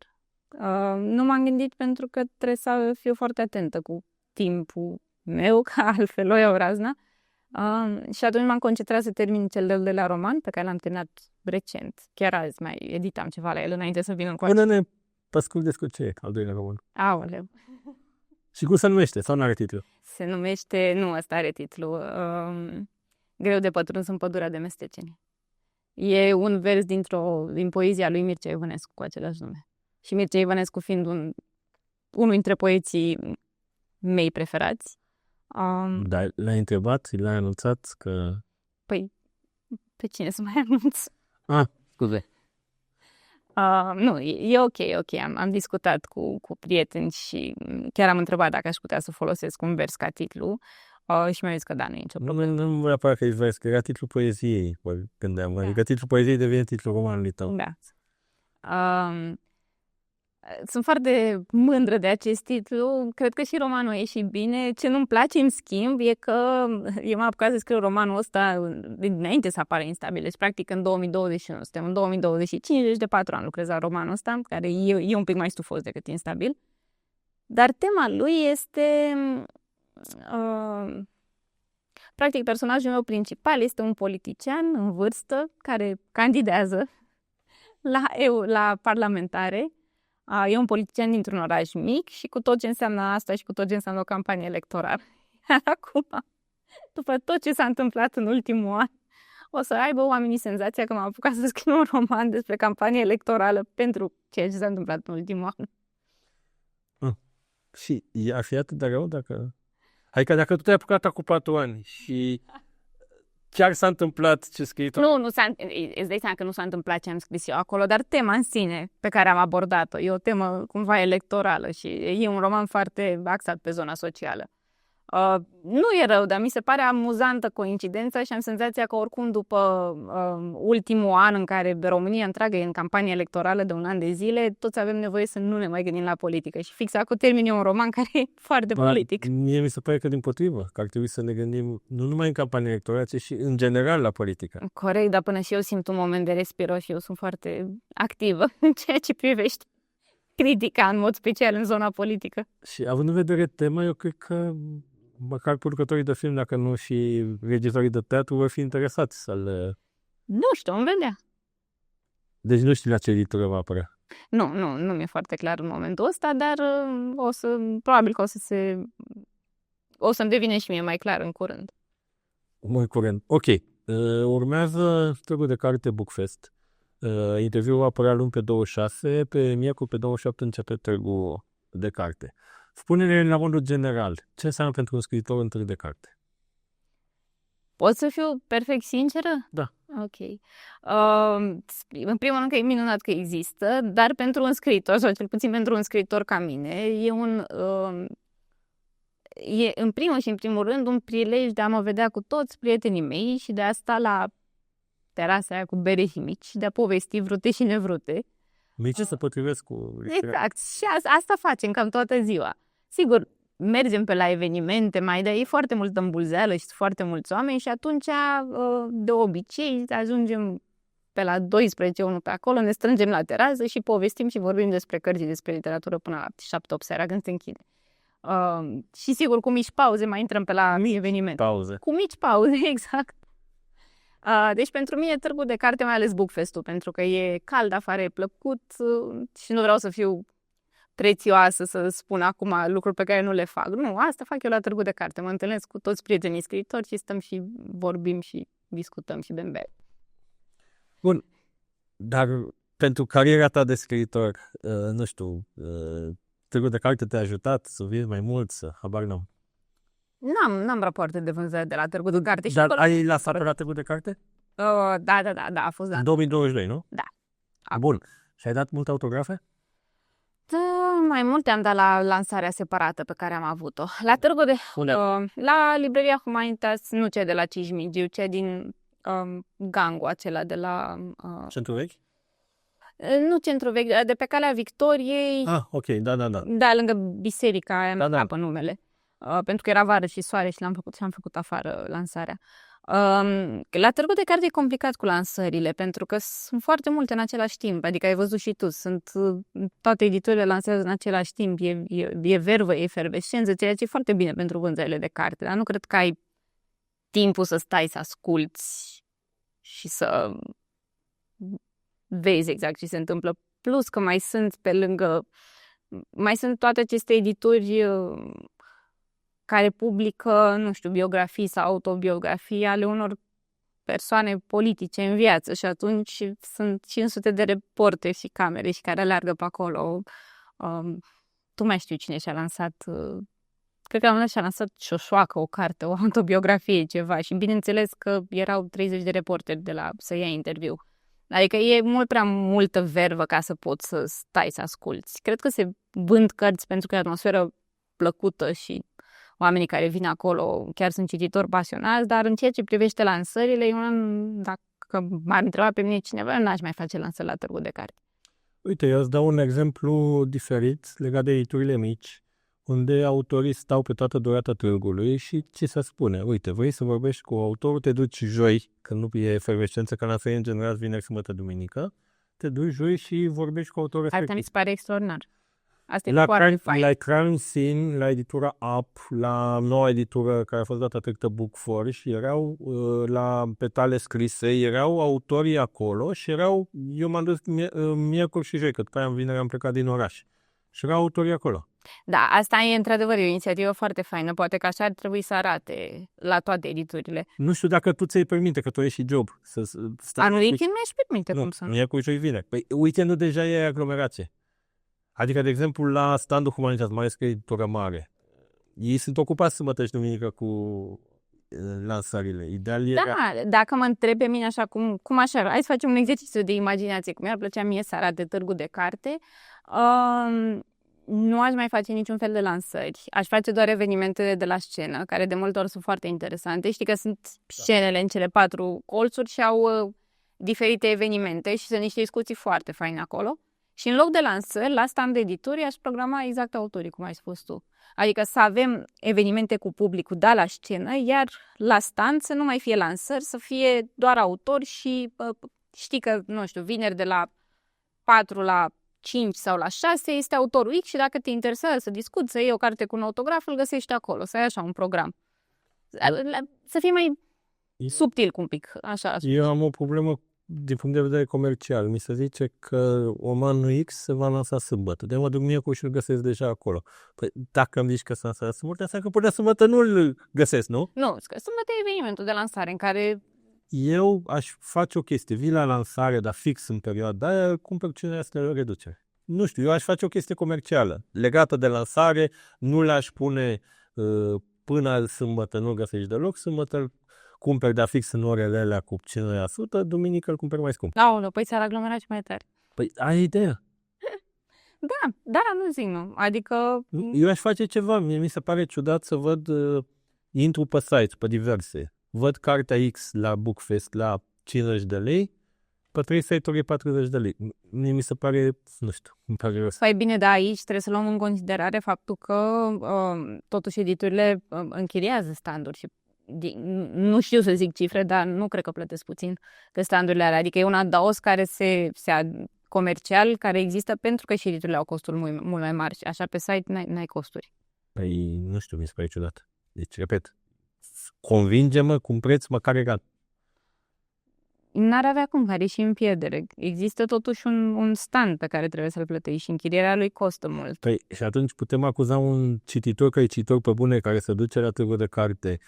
Nu m-am gândit pentru că trebuie să fiu foarte atentă cu timpul meu, ca altfel o iau razna. Și atunci m-am concentrat să termin cel de-al doilea roman, pe care l-am terminat recent. Chiar azi mai editam ceva la el înainte să vină încoace. Până ne păscuri despre ce e al doilea roman. Aoleu. Și cum se numește? Sau n-are titlu? Se numește... Nu, ăsta are titlu. Greu de pătruns în pădurea de mesteceni. E un vers din poezia lui Mircea Ivănescu cu același nume. Și Mircea Ivănescu fiind unul dintre poeții mei preferați. Dar l-ai întrebat? L-ai anunțat că... Păi, pe cine să mai anunț? Scuze. Nu, e ok. Am discutat cu prieteni și chiar am întrebat dacă aș putea să folosesc un vers ca titlu și mi-a zis că da, nu e nicio problemă. Nu mă apare că e vers, că era titlul poeziei, gândeam. Da. Adică titlul poeziei devine titlul romanului tău. Da. Sunt foarte mândră de acest titlu. Cred că și romanul a ieșit bine. Ce nu-mi place, în schimb, e că eu m-am apucat să scriu romanul ăsta dinainte să apară Instabil. Deci, practic, în 2021. Suntem în 2025, deci de 4 ani lucrez la romanul ăsta, care e un pic mai stufos decât Instabil. Dar tema lui este... practic, personajul meu principal este un politician în vârstă care candidează la parlamentare. E un politician dintr-un oraș mic și cu tot ce înseamnă asta și cu tot ce înseamnă o campanie electorală. Iar acum, după tot ce s-a întâmplat în ultimul an, o să aibă oamenii senzația că m-am apucat să scriu un roman despre campanie electorală pentru ceea ce s-a întâmplat în ultimul an. Și ar fi atât de rău dacă... Adică dacă tu te-ai apucat acum 4 ani și chiar s-a întâmplat ce scrii tu... Nu, îți dai seama că nu s-a întâmplat ce am scris eu acolo, dar tema în sine pe care am abordat-o e o temă cumva electorală și e un roman foarte axat pe zona socială. Nu e rău, dar mi se pare amuzantă coincidența și am senzația că oricum după ultimul an în care România întreagă e în campanie electorală de un an de zile, toți avem nevoie să nu ne mai gândim la politică. Și fix acum termin eu un roman care e foarte politic. Mie mi se pare că dimpotrivă, că ar trebui să ne gândim nu numai în campanie electorală, ci și în general la politică. Corect, dar până și eu simt un moment de respiro și eu sunt foarte activă în ceea ce privește critica în mod special în zona politică. Și având în vedere tema, eu cred că măcar producătorii de film, dacă nu și regizorii de teatru, vor fi interesați să-l... Nu știu, vom vedea. Deci nu știi la ce editură va apărea. Nu mi-e foarte clar în momentul ăsta, dar probabil că o să-mi devine și mie mai clar în curând. Mai curând. Ok. Urmează Târgul de Carte Bookfest. Interviul va apărea luni pe 26, pe miercuri pe 27 începe Târgul de Carte. Spune-ne la modul general, ce înseamnă pentru un scriitor un târg de carte? Pot să fiu perfect sinceră? Da. Ok. În primul rând că e minunat că există, dar pentru un scriitor, sau cel puțin pentru un scriitor ca mine, e în primul și în primul rând un prilej de a mă vedea cu toți prietenii mei și de a sta la terasa aia cu bere și mici și de a povesti vrute și nevrute. Mici se potrivesc cu... Exact. Și asta facem cam toată ziua. Sigur, mergem pe la evenimente, e foarte multă îmbulzeală și foarte mulți oameni și atunci, de obicei, ajungem pe la 12 unul pe acolo, ne strângem la terasă și povestim și vorbim despre cărți și despre literatură până la 7-8 seara când se închide. Și sigur, cu mici pauze mai intrăm pe la evenimente. Pauze. Cu mici pauze, exact. Deci pentru mine Târgul de Carte, mai ales Bookfest-ul, pentru că e cald afară, e plăcut și nu vreau să fiu prețioasă să spun acum lucruri pe care nu le fac. Nu, asta fac eu la Târgul de Carte. Mă întâlnesc cu toți prietenii scriitori și stăm și vorbim și discutăm și bem bere. Bun, dar pentru cariera ta de scriitor, nu știu, Târgul de Carte te-a ajutat să vii mai mult, habar n-am. N-am rapoarte de vânzare de la Târgul de Carte. Dar ai lansat la Târgul de Carte? Da, a fost dat. În 2022, nu? Da. Bun. Și ai dat multe autografe? Mai multe am dat la lansarea separată pe care am avut-o. La Târgul de... la Libreria Humanitas, nu cea de la Cismigiu, cea din Gangu, acela de la... Centru Vechi? Nu Centru Vechi, de pe Calea Victoriei. Ok, da. Da, lângă biserica aia, da. Apă numele. Pentru că era vară și soare și am făcut afară lansarea. La Târgul de Carte e complicat cu lansările, pentru că sunt foarte multe în același timp, adică ai văzut și tu, toate editurile lansează în același timp, e vervă, e efervescență, ceea ce e foarte bine pentru vânzările de carte, dar nu cred că ai timpul să stai să asculți și să vezi exact ce se întâmplă. Plus că mai sunt toate aceste edituri care publică, nu știu, biografii sau autobiografii ale unor persoane politice în viață și atunci sunt 500 de reporteri și camere și care aleargă pe acolo. Tu mai știu cine și-a lansat, cred că și-a lansat Șoșoacă, o carte, o autobiografie, ceva și bineînțeles că erau 30 de reporteri de la să ia interviu. Adică e mult prea multă vervă ca să poți să stai să asculți. Cred că se vând cărți pentru că e atmosferă plăcută și oamenii care vin acolo chiar sunt cititori pasionați, dar în ceea ce privește lansările, dacă m-ar întreba pe mine cineva, n-aș mai face lansări la Târgul de Carte. Uite, eu îți dau un exemplu diferit legat de editurile mici, unde autorii stau pe toată durata târgului și ce se spune? Uite, vrei să vorbești cu autorul, te duci joi, că nu e efervescență, că lansări în general vineri, sâmbătă, duminică, te duci joi și vorbești cu autorul respectiv. Asta mi se pare extraordinar. Asta e foarte fain. La Crime Scene, la editura Up, la noua editură care a fost dată trecută Book Forge, erau la petale scrise, erau autorii acolo și eu m-am dus miercuri și joi, că după aia în vineri am plecat din oraș. Și erau autorii acolo. Da, asta e într-adevăr o inițiativă foarte faină. Poate că așa ar trebui să arate la toate editurile. Nu știu dacă tu ți-ai permite, că tu ești și job. Anul weekend mi-aș permite, cum să nu. Miercuri și vineri. Păi weekendul deja e aglomerație. Adică, de exemplu, la standul Humanitas, mai ales că e editură mare, ei sunt ocupați sâmbătă și duminică cu lansările. Ideal era... Da, dacă mă întreb pe mine așa, cum așa, hai să facem un exercițiu de imaginație, cum mi-ar plăcea mie seara de Târgul de Carte, nu aș mai face niciun fel de lansări. Aș face doar evenimentele de la scenă, care de multe ori sunt foarte interesante. Știi că sunt scenele în cele 4 colțuri și au diferite evenimente și sunt niște discuții foarte faine acolo. Și în loc de lansări, la stand de edituri, aș programa exact autorii, cum ai spus tu. Adică să avem evenimente cu publicul, da, la scenă, iar la stand să nu mai fie lansări, să fie doar autori și știi că, nu știu, vineri de la 4 la 5 sau la 6 este autorul X și dacă te interesează să discuți, să iei o carte cu un autograf, îl găsești acolo, să ai așa un program. Să fii mai subtil cu un pic, așa. Eu am o problemă din punct de vedere comercial. Mi se zice că romanul X se va lansa sâmbătă. De mă duc miercuri și îl găsesc deja acolo. Păi dacă îmi zici că se lansează sâmbătă, înseamnă că până sâmbătă nu îl găsesc, nu? Nu, că sâmbătă e evenimentul de lansare în care... Eu aș face o chestie. Vii la lansare, dar fix în perioada aia, cumpăr cine este la reducere. Nu știu, eu aș face o chestie comercială. Legată de lansare, nu le-aș pune până sâmbătă, nu găsești deloc, sâmbătă cumperi de fix în orele alea cu 5%, duminică îl cumperi mai scump. Aoleu, păi ți-ar aglomera și mai tare. Păi ai ideea. Da, nu zic nu. Adică... Eu aș face ceva. Mie mi se pare ciudat să văd, intru pe site, pe diverse. Văd cartea X la Bookfest la 50 de lei, pe 3 site-uri e 40 de lei. Mie mi se pare, nu știu, îmi pare rău. Păi bine, da, aici trebuie să luăm în considerare faptul că totuși editurile închiriază standuri și nu știu să zic cifre, dar nu cred că plătesc puțin pe standurile alea. Adică e un adaos care se comercial, care există pentru că și editurile au costuri mult mai mari. Așa pe site n-ai costuri. Păi nu știu, mi se pare ciudat. Deci, repet, convinge-mă cu un preț măcar egal. N-ar avea cum, care e și în pierdere. Există totuși un stand pe care trebuie să-l plătești și închirierea lui costă mult. Păi, și atunci putem acuza un cititor că e cititor pe bune, care se duce la târgul de carte,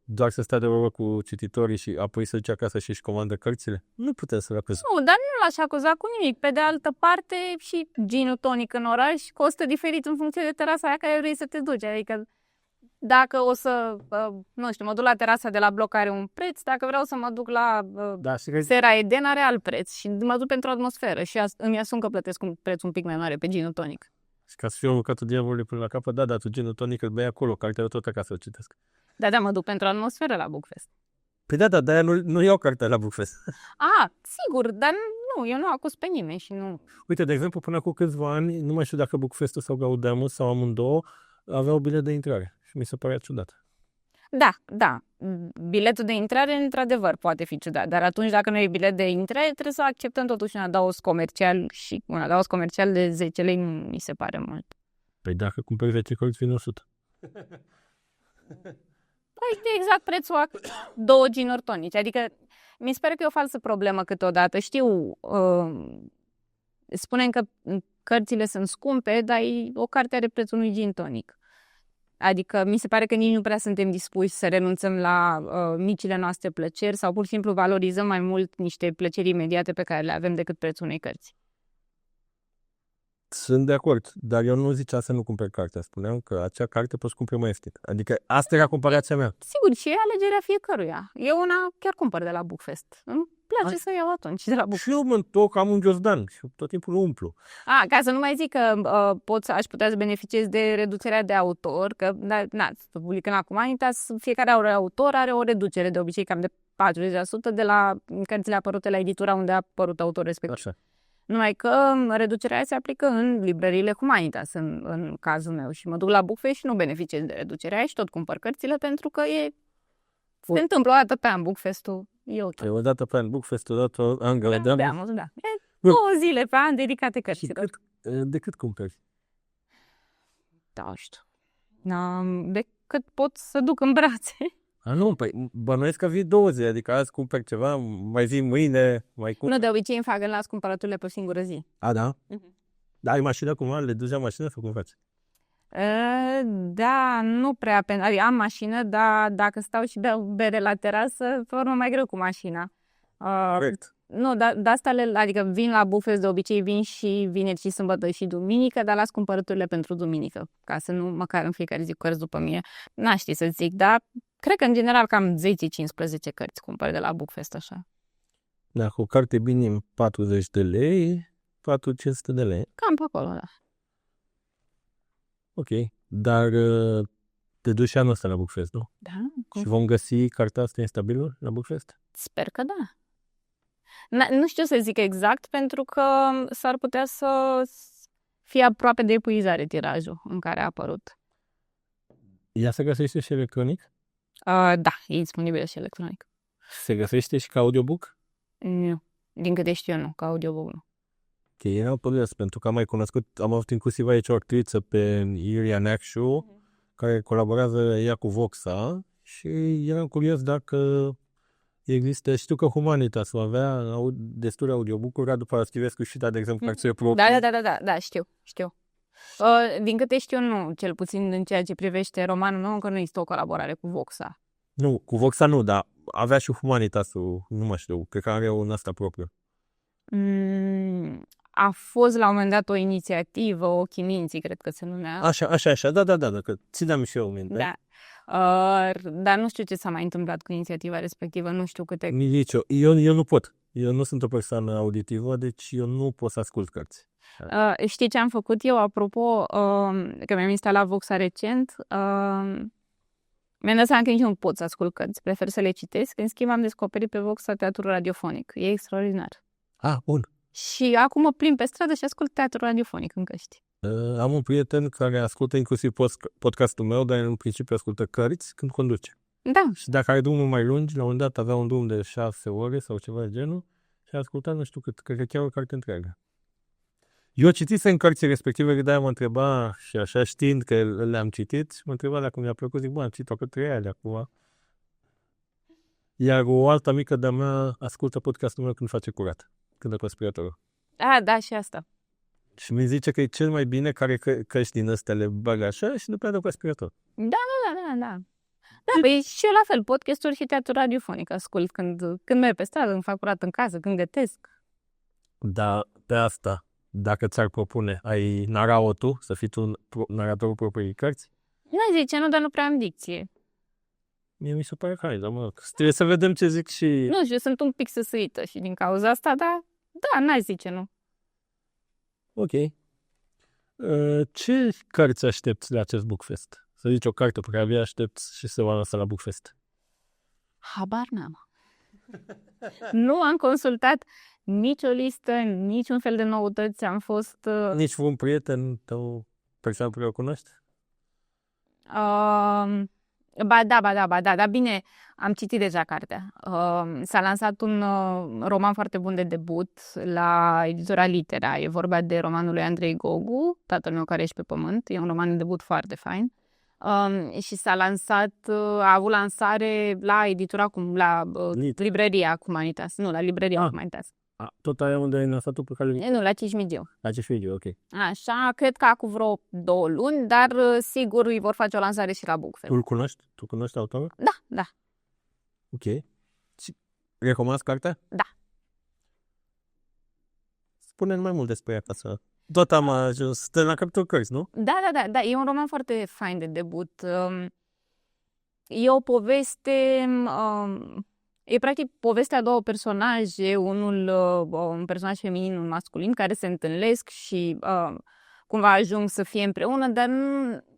doar să stea de vorbă cu cititorii și apoi să duce acasă și își comandă cărțile? Nu putem să-l acuzăm. Nu, dar nu l-aș acuza cu nimic. Pe de altă parte, și gin tonic în oraș costă diferit în funcție de terasa aia care vrei să te duci. Adică dacă o să, nu știu, mă duc la terasa de la bloc are un preț, dacă vreau să mă duc la Sera Eden are alt preț și mă duc pentru atmosferă și îmi asum că plătesc un preț un pic mai mare pe gin tonic. Și ca să fiu avocatul diavolului până la capăt, da, dar tu gin tonic îl bei acolo, cartea tot acasă o citesc. Da, mă duc pentru atmosferă la Bookfest. Păi da, de-aia nu iau cartea la Bookfest. Sigur, dar nu, eu nu acuz pe nimeni și nu... Uite, de exemplu, până cu câțiva ani, nu mai știu dacă Bookfest-ul sau Gaudeamus sau amândouă aveau bilet de intrare și mi se părea ciudat. Da, biletul de intrare într-adevăr poate fi ciudat, dar atunci dacă nu e bilet de intrare trebuie să acceptăm totuși un adaos comercial și un adaos comercial de 10 lei nu mi se pare mult. Păi dacă cumperi 10 cărți, vine 100. Păi de exact prețul a 2 gin tonici, adică mi se pare că e o falsă problemă câteodată. Știu, spunem că cărțile sunt scumpe, dar o carte are prețul unui gin tonic. Adică mi se pare că nici nu prea suntem dispuși să renunțăm la micile noastre plăceri sau pur și simplu valorizăm mai mult niște plăceri imediate pe care le avem decât prețul unei cărți. Sunt de acord, dar eu nu ziceam să nu cumperi cartea. Spuneam că acea carte poți cumperi mai ieftin. Adică asta era comparația mea. Sigur, și e alegerea fiecăruia. Eu una chiar cumpăr de la Bookfest. Îmi place să iau atunci de la Bookfest. Și eu mă întorc, am un ghiozdan și tot timpul umplu. Ca să nu mai zic că aș putea să beneficiez de reducerea de autor, că publicând acum Humanitas, fiecare autor are o reducere de obicei cam de 40% de la cărțile apărute la editura unde a apărut autorul respectiv. Așa. Numai că reducerea se aplică în librăriile Humanitas, în cazul meu. Și mă duc la Bookfest și nu beneficiez de reducerea și tot cumpăr cărțile pentru că se întâmplă o dată pe an Bookfest-ul. E ok. O dată pe an Bookfest-ul, o dată an Gaudeamus. Da. 2 zile pe an dedicate cărților. De cât cumperi? Da, știu. De cât pot să duc în brațe. Nu, păi bănuiesc că vii 2 zile, adică azi cumperi ceva, mai zi mâine, mai cumperi. Nu, de obicei îmi fac în las cumpărăturile pe o singură zi. Da? Da, ai mașină cumva? Le duci la mașină sau cum faci? Da, nu prea. Am mașină, dar dacă stau și beau bere la terasă, pe urmă mai greu cu mașina. Corect. Nu, dar de asta adică vin la Bookfest, de obicei vin și vineri și sâmbătă și duminică, dar las cumpărăturile pentru duminică, ca să nu, măcar în fiecare zi cărți după mine. N-aș ști să zic, dar cred că în general cam 10-15 cărți cumpăr de la Bookfest așa. Dacă o carte bine 40 de lei, 400-500 de lei. Cam pe acolo, da. Ok, dar te duci și anul ăsta la Bookfest, nu? Da. Și vom găsi cartea asta instabilă la Bookfest? Sper că da. Nu știu să zic exact, pentru că s-ar putea să fie aproape de epuizare tirajul în care a apărut. Ea se găsește și electronic? Da, e disponibilă și electronic. Se găsește și ca audiobook? Nu. Din câte știu eu, nu. Ca audiobook, nu. eram curios, pentru că am mai cunoscut, am avut inclusiv aici o actriță pe Iulia Neacșu, care colaborează ea cu Voxa și eram curios dacă există, știu că Humanitas o avea destule audiobook-uri, Radu Paraschivescu și de exemplu, cărțile proprii. Da, știu. Din câte știu, nu, cel puțin în ceea ce privește romanul meu, încă nu există o colaborare cu Voxa. Nu, cu Voxa nu, dar avea și Humanitas-ul, nu mă știu, cred că are un asta propriu. A fost la un moment dat o inițiativă, Ochii Minții, cred că se numea. Așa, da, că țineam și eu minte. Da. Dar nu știu ce s-a mai întâmplat cu inițiativa respectivă, nu știu câte... Nici eu nu pot. Eu nu sunt o persoană auditivă, deci eu nu pot să ascult cărți. Știi ce am făcut eu, apropo, că mi-am instalat Voxa recent, mi-am dat seama că nici nu pot să ascult cărți, prefer să le citesc. În schimb, am descoperit pe Voxa teatru radiofonic. E extraordinar. Bun. Și acum mă plimb pe stradă și ascult teatru radiofonic în căști. Am un prieten care ascultă inclusiv podcastul meu, dar în principiu ascultă cărți când conduce. Da. Și dacă are drumuri mai lungi, la un moment dat avea un drum de 6 ore sau ceva de genul și a ascultat nu știu cât, cred că chiar o carte întreagă. Eu citisem cărțile respective, că de-aia mă întreba și așa știind că le-am citit, mă întreba dacă mi-a plăcut, zic, am citit o 3 ale acum. Iar o altă amică de-a mea ascultă podcastul meu când face curat, când e cu aspiratorul. Da, și asta. Și mi zice că e cel mai bine care căști din ăstea le bagă așa și după aceea cu aspirator. Da. Da, păi și eu la fel, podcasturi și teatru radiofonic ascult când merg pe stradă, când fac curat în casă, când gătesc. Da, pe asta, dacă ți-ar propune, ai nara-o tu, să fii tu naratorul propriei cărți? Nu zice, nu, dar nu prea am dicție. Mie mi se pare că ai, dar mă rog, trebuie să vedem ce zic și... Nu știu, sunt un pic săsăită și din cauza asta, da, n-ai zice, nu. Ok. Ce cărți aștepți la acest Bookfest? Să zici o carte pe care abia aștepți și se va lansa la Bookfest. Habar n-am. Nu am consultat nicio listă, niciun fel de noutăți. Am fost... Nici un prieten tău, persoană pe care o cunoști? Ba da, bine, am citit deja cartea. S-a lansat un roman foarte bun de debut la editura Litera. E vorba de romanul lui Andrei Gogu, Tatăl meu care ești pe pământ. E un roman de debut foarte fain. Și s-a lansat, a avut lansare la editura, la librăria Humanitas. Nu, la librăria Humanitas. Tot aia unde ai lansat tu pe care... Nu, la Cismigiu. La Cismigiu, ok. Așa, cred că acum vreo 2 luni, dar sigur îi vor face o lansare și la Bookfest. Tu-l cunoști? Tu cunoști autorul? Da. Ok. Recomanzi cartea? Da. Spune-mi mai mult despre ea ca să... Tot am ajuns la capitolul cărți, nu? Da, e un roman foarte fain de debut. E o poveste... E practic povestea a 2 personaje, un personaj feminin, un masculin, care se întâlnesc și cumva ajung să fie împreună, dar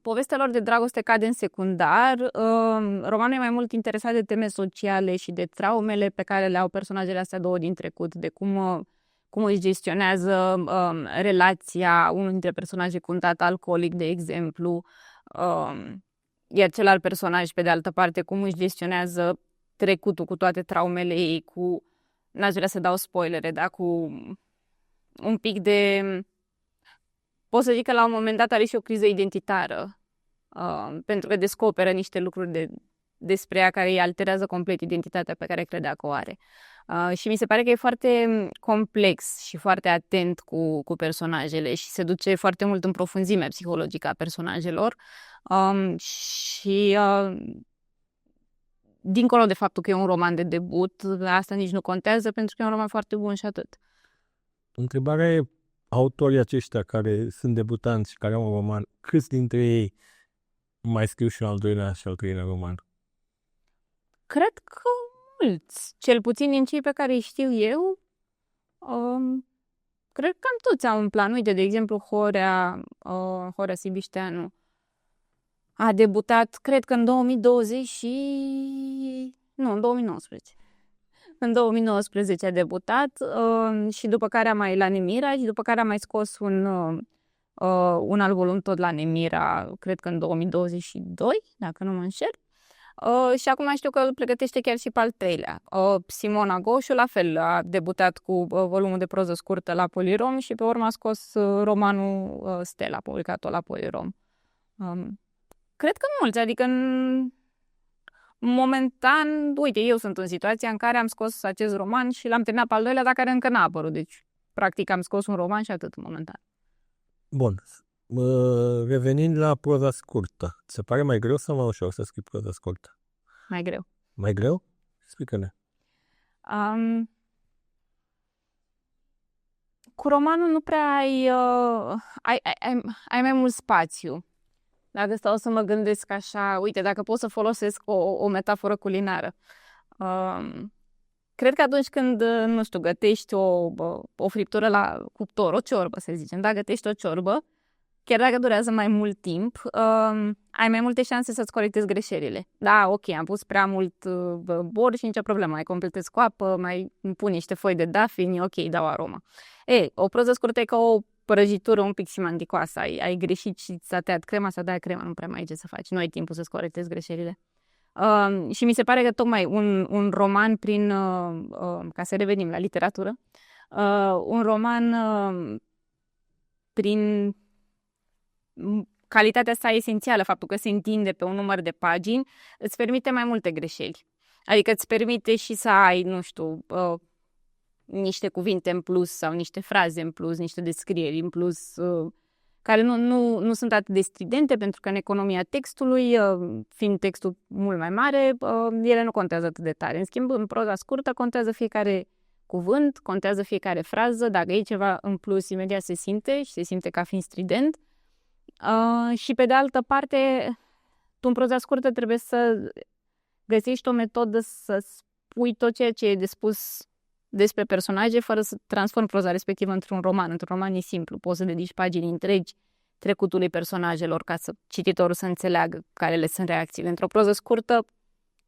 povestea lor de dragoste cade în secundar. Romanul e mai mult interesat de teme sociale și de traumele pe care le au personajele astea 2 din trecut, de cum își gestionează relația unul dintre personaje cu un tată alcoolic, de exemplu, iar celălalt personaj, pe de altă parte, cum își gestionează trecutul cu toate traumele ei, n-aș vrea să dau spoilere, dar cu un pic de... Pot să zic că la un moment dat are și o criză identitară, pentru că descoperă niște lucruri despre ea care îi alterează complet identitatea pe care credea că o are. Și mi se pare că e foarte complex și foarte atent cu personajele și se duce foarte mult în profunzimea psihologică a personajelor și dincolo de faptul că e un roman de debut, asta nici nu contează pentru că e un roman foarte bun și atât. Întrebarea e, autorii aceștia care sunt debutanți și care au un roman, câți dintre ei mai scriu și un al 2-lea și al 3-lea roman? Cred că mulți. Cel puțin din cei pe care îi știu eu, cred că cam toți au un plan. Uite, de exemplu, Horea Sibișteanu a debutat, cred că în 2020 în 2019. În 2019 a debutat și după care a mai la Nemira și după care a mai scos un alt volum tot la Nemira, cred că în 2022, dacă nu mă înșel. Și acum știu că îl pregătește chiar și pe al treilea. Simona Goșu, la fel, a debutat cu volumul de proză scurtă la Polirom și pe urmă a scos romanul Stella, publicat-o la Polirom. Cred că mulți, adică momentan, uite, eu sunt în situația în care am scos acest roman și l-am terminat pe al doilea, dar care încă n-a apărut. Deci, practic, am scos un roman și atât momentan. Bun. Revenind la proza scurtă, ți se pare mai greu sau mai ușor să scrii proza scurtă? Mai greu. Mai greu? Explică-ne. Cu romanul nu prea ai mai mult spațiu. Dacă stau să mă gândesc așa, uite, dacă pot să folosesc o metaforă culinară. Cred că atunci când, nu știu, gătești o friptură la cuptor, o ciorbă, să zicem, da, gătești o ciorbă, chiar dacă durează mai mult timp, ai mai multe șanse să-ți corectezi greșelile. Da, ok, am pus prea mult bor și nicio problemă, mai completez cu apă, mai pun niște foi de dafini, ok, dau aroma. O proză scurtă e ca o prăjitură un pic simanticoasă, ai greșit și s-a tăiat crema, s-a dat crema, nu prea mai ai ce să faci, nu ai timpul să-ți corectezi greșelile. Și mi se pare că tocmai un roman ca să revenim la literatură, un roman prin calitatea sa esențială, faptul că se întinde pe un număr de pagini, îți permite mai multe greșeli. Adică îți permite și să ai, nu știu, niște cuvinte în plus sau niște fraze în plus, niște descrieri în plus, care nu sunt atât de stridente, pentru că în economia textului, fiind textul mult mai mare, ele nu contează atât de tare. În schimb, în proza scurtă contează fiecare cuvânt, contează fiecare frază, dacă e ceva în plus, imediat se simte și se simte ca fiind strident. Și pe de altă parte, tu în proza scurtă trebuie să găsești o metodă să spui tot ceea ce e de spus despre personaje fără să transformi proza respectivă într-un roman. Într-un roman e simplu, poți să dedici pagini întregi trecutului personajelor ca să cititorul să înțeleagă care le sunt reacțiile. Într-o proză scurtă,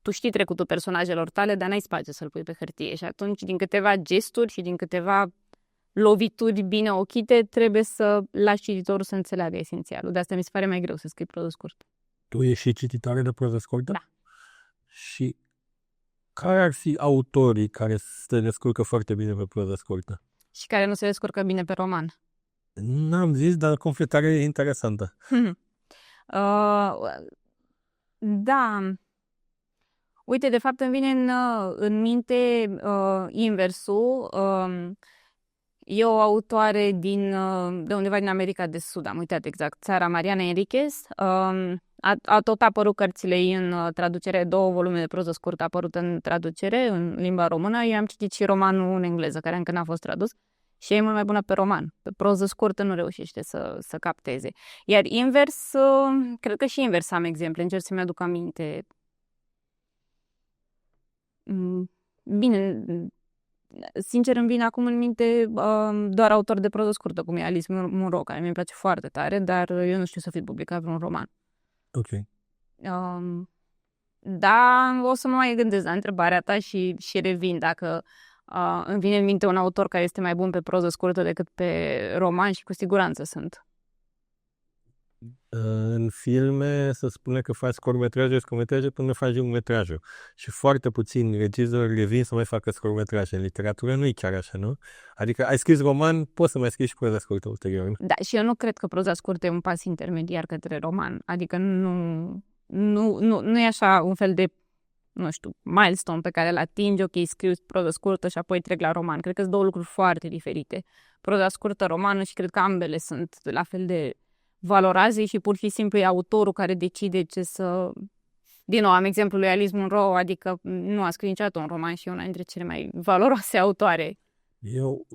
tu știi trecutul personajelor tale, dar n-ai spațiu să-l pui pe hârtie și atunci din câteva gesturi și din câteva lovituri bine ochite, trebuie să lași cititorul să înțeleagă esențialul. De asta mi se pare mai greu să scrii proză scurtă. Tu ești și cititoare de proză scurtă? Da. Și care ar fi autorii care se descurcă foarte bine pe proză scurtă? Și care nu se descurcă bine pe roman? N-am zis, dar completarea e interesantă. Da. Uite, de fapt îmi vine în minte inversul. E o autoare de undeva din America de Sud, am uitat exact, Sara Mariana Enriquez. A tot apărut cărțile ei în traducere, 2 volume de proză scurtă apărut în traducere, în limba română. Eu am citit și romanul în engleză, care încă n-a fost tradus. Și e mult mai bună pe roman. Pe proză scurtă nu reușește să capteze. Iar invers, cred că și invers am exemple, încerc să-mi aduc aminte. Bine, sincer îmi vine acum în minte doar autor de proză scurtă, cum e Alice Munro, care mi-e place foarte tare, dar eu nu știu să fi publicat vreun roman. Ok. Da, o să mă mai gândesc la întrebarea ta și revin dacă îmi vine în minte un autor care este mai bun pe proză scurtă decât pe roman și cu siguranță sunt. În filme se spune că faci scurtmetraje până faci lungmetrajul. Și foarte puțini regizori revin să mai facă scurtmetraje. În literatură nu e chiar așa, nu? Adică ai scris roman, poți să mai scrii și proza scurtă ulterior. Da, și eu nu cred că proza scurtă e un pas intermediar către roman. Adică nu e așa un fel de, nu știu, milestone pe care îl atingi, ok, scriu proză scurtă și apoi trec la roman. Cred că sunt 2 lucruri foarte diferite. Proza scurtă, romanul, și cred că ambele sunt la fel de valoroase și pur și simplu e autorul care decide ce să... Din nou, am exemplul lui Alice Munro, adică nu a scris niciodată un roman și e una dintre cele mai valoroase autoare. Eu,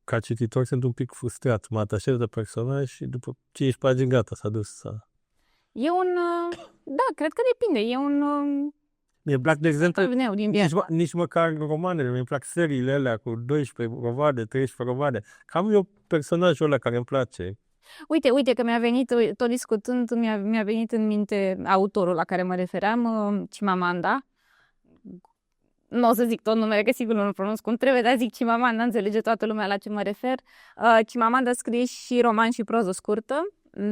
ca cititor, sunt un pic frustrat. Mă atașez de personaj și după 5 pagini gata, s-a dus. E un... Da, cred că depinde. E un... Mi-e plac, de exemplu, nici măcar romanele, mi-e plac seriile alea cu 12 romane, 13 romane. Cam eu personajul ăla care îmi place. Uite că mi-a venit, tot discutând, mi-a venit în minte autorul la care mă refeream, Chimamanda. Nu o să zic tot numele, că sigur nu-l pronunț cum trebuie, dar zic Chimamanda, înțelege toată lumea la ce mă refer. Chimamanda scrie și roman și proză scurtă.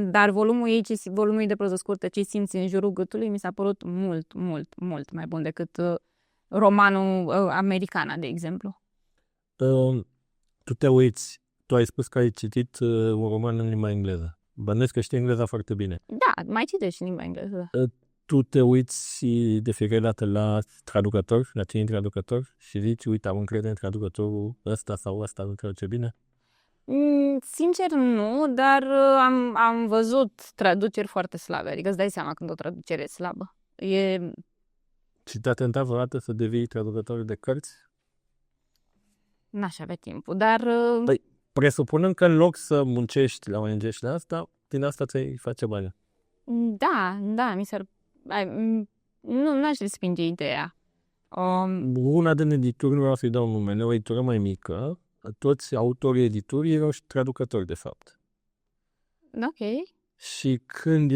dar volumul ei de proză scurtă, ce simți în jurul gâtului, mi s-a părut mult, mult, mult mai bun decât romanul Americana, de exemplu. Tu te uiți, tu ai spus că ai citit un roman în limba engleză. Bănuiesc că știi engleza foarte bine. Da, mai citești în limba engleză. Tu te uiți de fiecare dată la traducător, la cine traducător și zici, uite, am încredere în traducătorul ăsta sau ăsta nu traduce bine? Sincer nu, dar am văzut traduceri foarte slabe. Adică îți dai seama când o traducere e slabă. Și te-a tentat vreodată să devii traducător de cărți? N-aș avea timpul, dar... Presupunând că în loc să muncești la ONG și la asta, din asta ți-ai face bani. Da, mi s-ar... Nu aș respinge ideea. Una din edituri, nu vreau să-i dau numele, o editură mai mică, toți autorii editurii erau și traducători, de fapt. Ok. Și când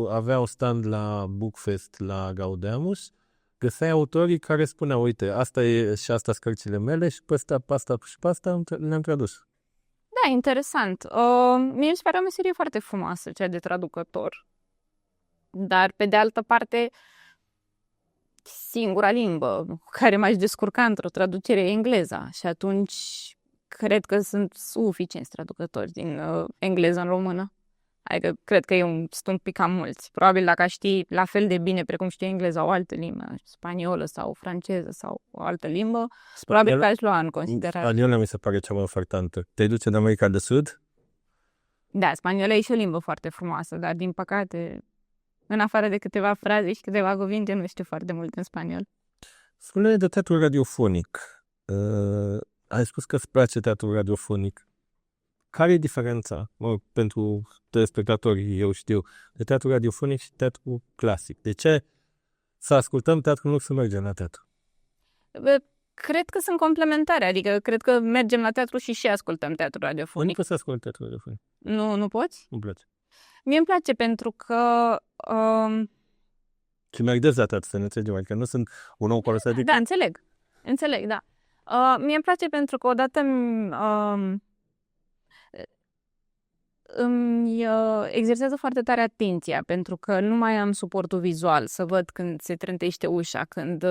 aveau stand la Bookfest la Gaudeamus, găseai autorii care spuneau, uite, asta e și asta sunt cărțile mele și pe asta le-am tradus. Da, interesant. Mie mi se pare o meserie foarte frumoasă, cea de traducător. Dar, pe de altă parte, singura limbă cu care m-aș descurca într-o traducere e engleza. Și atunci, cred că sunt suficienți traducători din engleză în română. Adică, cred că sunt un pic cam mulți. Probabil dacă știi la fel de bine precum știi engleza o altă limbă, spaniolă sau franceză sau o altă limbă, probabil că aș lua în considerare. Spaniola mi se pare cea mai ofertantă. Te duce în America de Sud? Da, spaniola e și o limbă foarte frumoasă, dar din păcate, în afară de câteva fraze și câteva cuvinte, nu știu foarte mult în spaniol. Spune-ne de teatru radiofonic. Ai spus că îți place teatru radiofonic. Care e diferența, pentru telespectatorii, eu știu, de teatru radiofonic și teatru clasic? De ce să ascultăm teatru în loc să mergem la teatru? Cred că sunt complementare, adică cred că mergem la teatru și ascultăm teatru radiofonic. Nu poți să asculti teatru radiofonic. Nu poți? Nu-mi place. Mie îmi place pentru că... Și merg des la teatru, să ne înțelegem, adică nu sunt un om care să adică... Da, înțeleg, da. Mie îmi place pentru că odată îmi exersează foarte tare atenția, pentru că nu mai am suportul vizual, să văd când se trântește ușa, când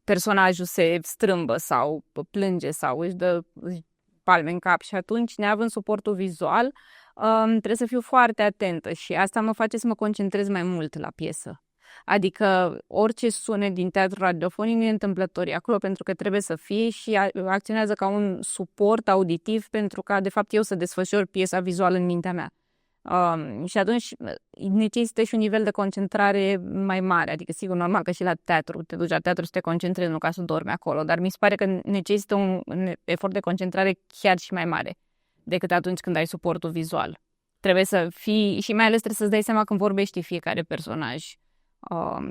personajul se strâmbă sau plânge sau își dă palme în cap și atunci, neavând suportul vizual, trebuie să fiu foarte atentă și asta mă face să mă concentrez mai mult la piesă. Adică orice sunet din teatru radiofonic nu e întâmplător, e acolo pentru că trebuie să fie și acționează ca un suport auditiv pentru ca, de fapt, eu să desfășor piesa vizuală în mintea mea. Și atunci necesită și un nivel de concentrare mai mare. Adică, sigur, normal că și la teatru, te duci la teatru să te concentrezi, nu ca să dormi acolo, dar mi se pare că necesită un efort de concentrare chiar și mai mare decât atunci când ai suportul vizual. Trebuie să fii, și mai ales trebuie să-ți dai seama când vorbește fiecare personaj.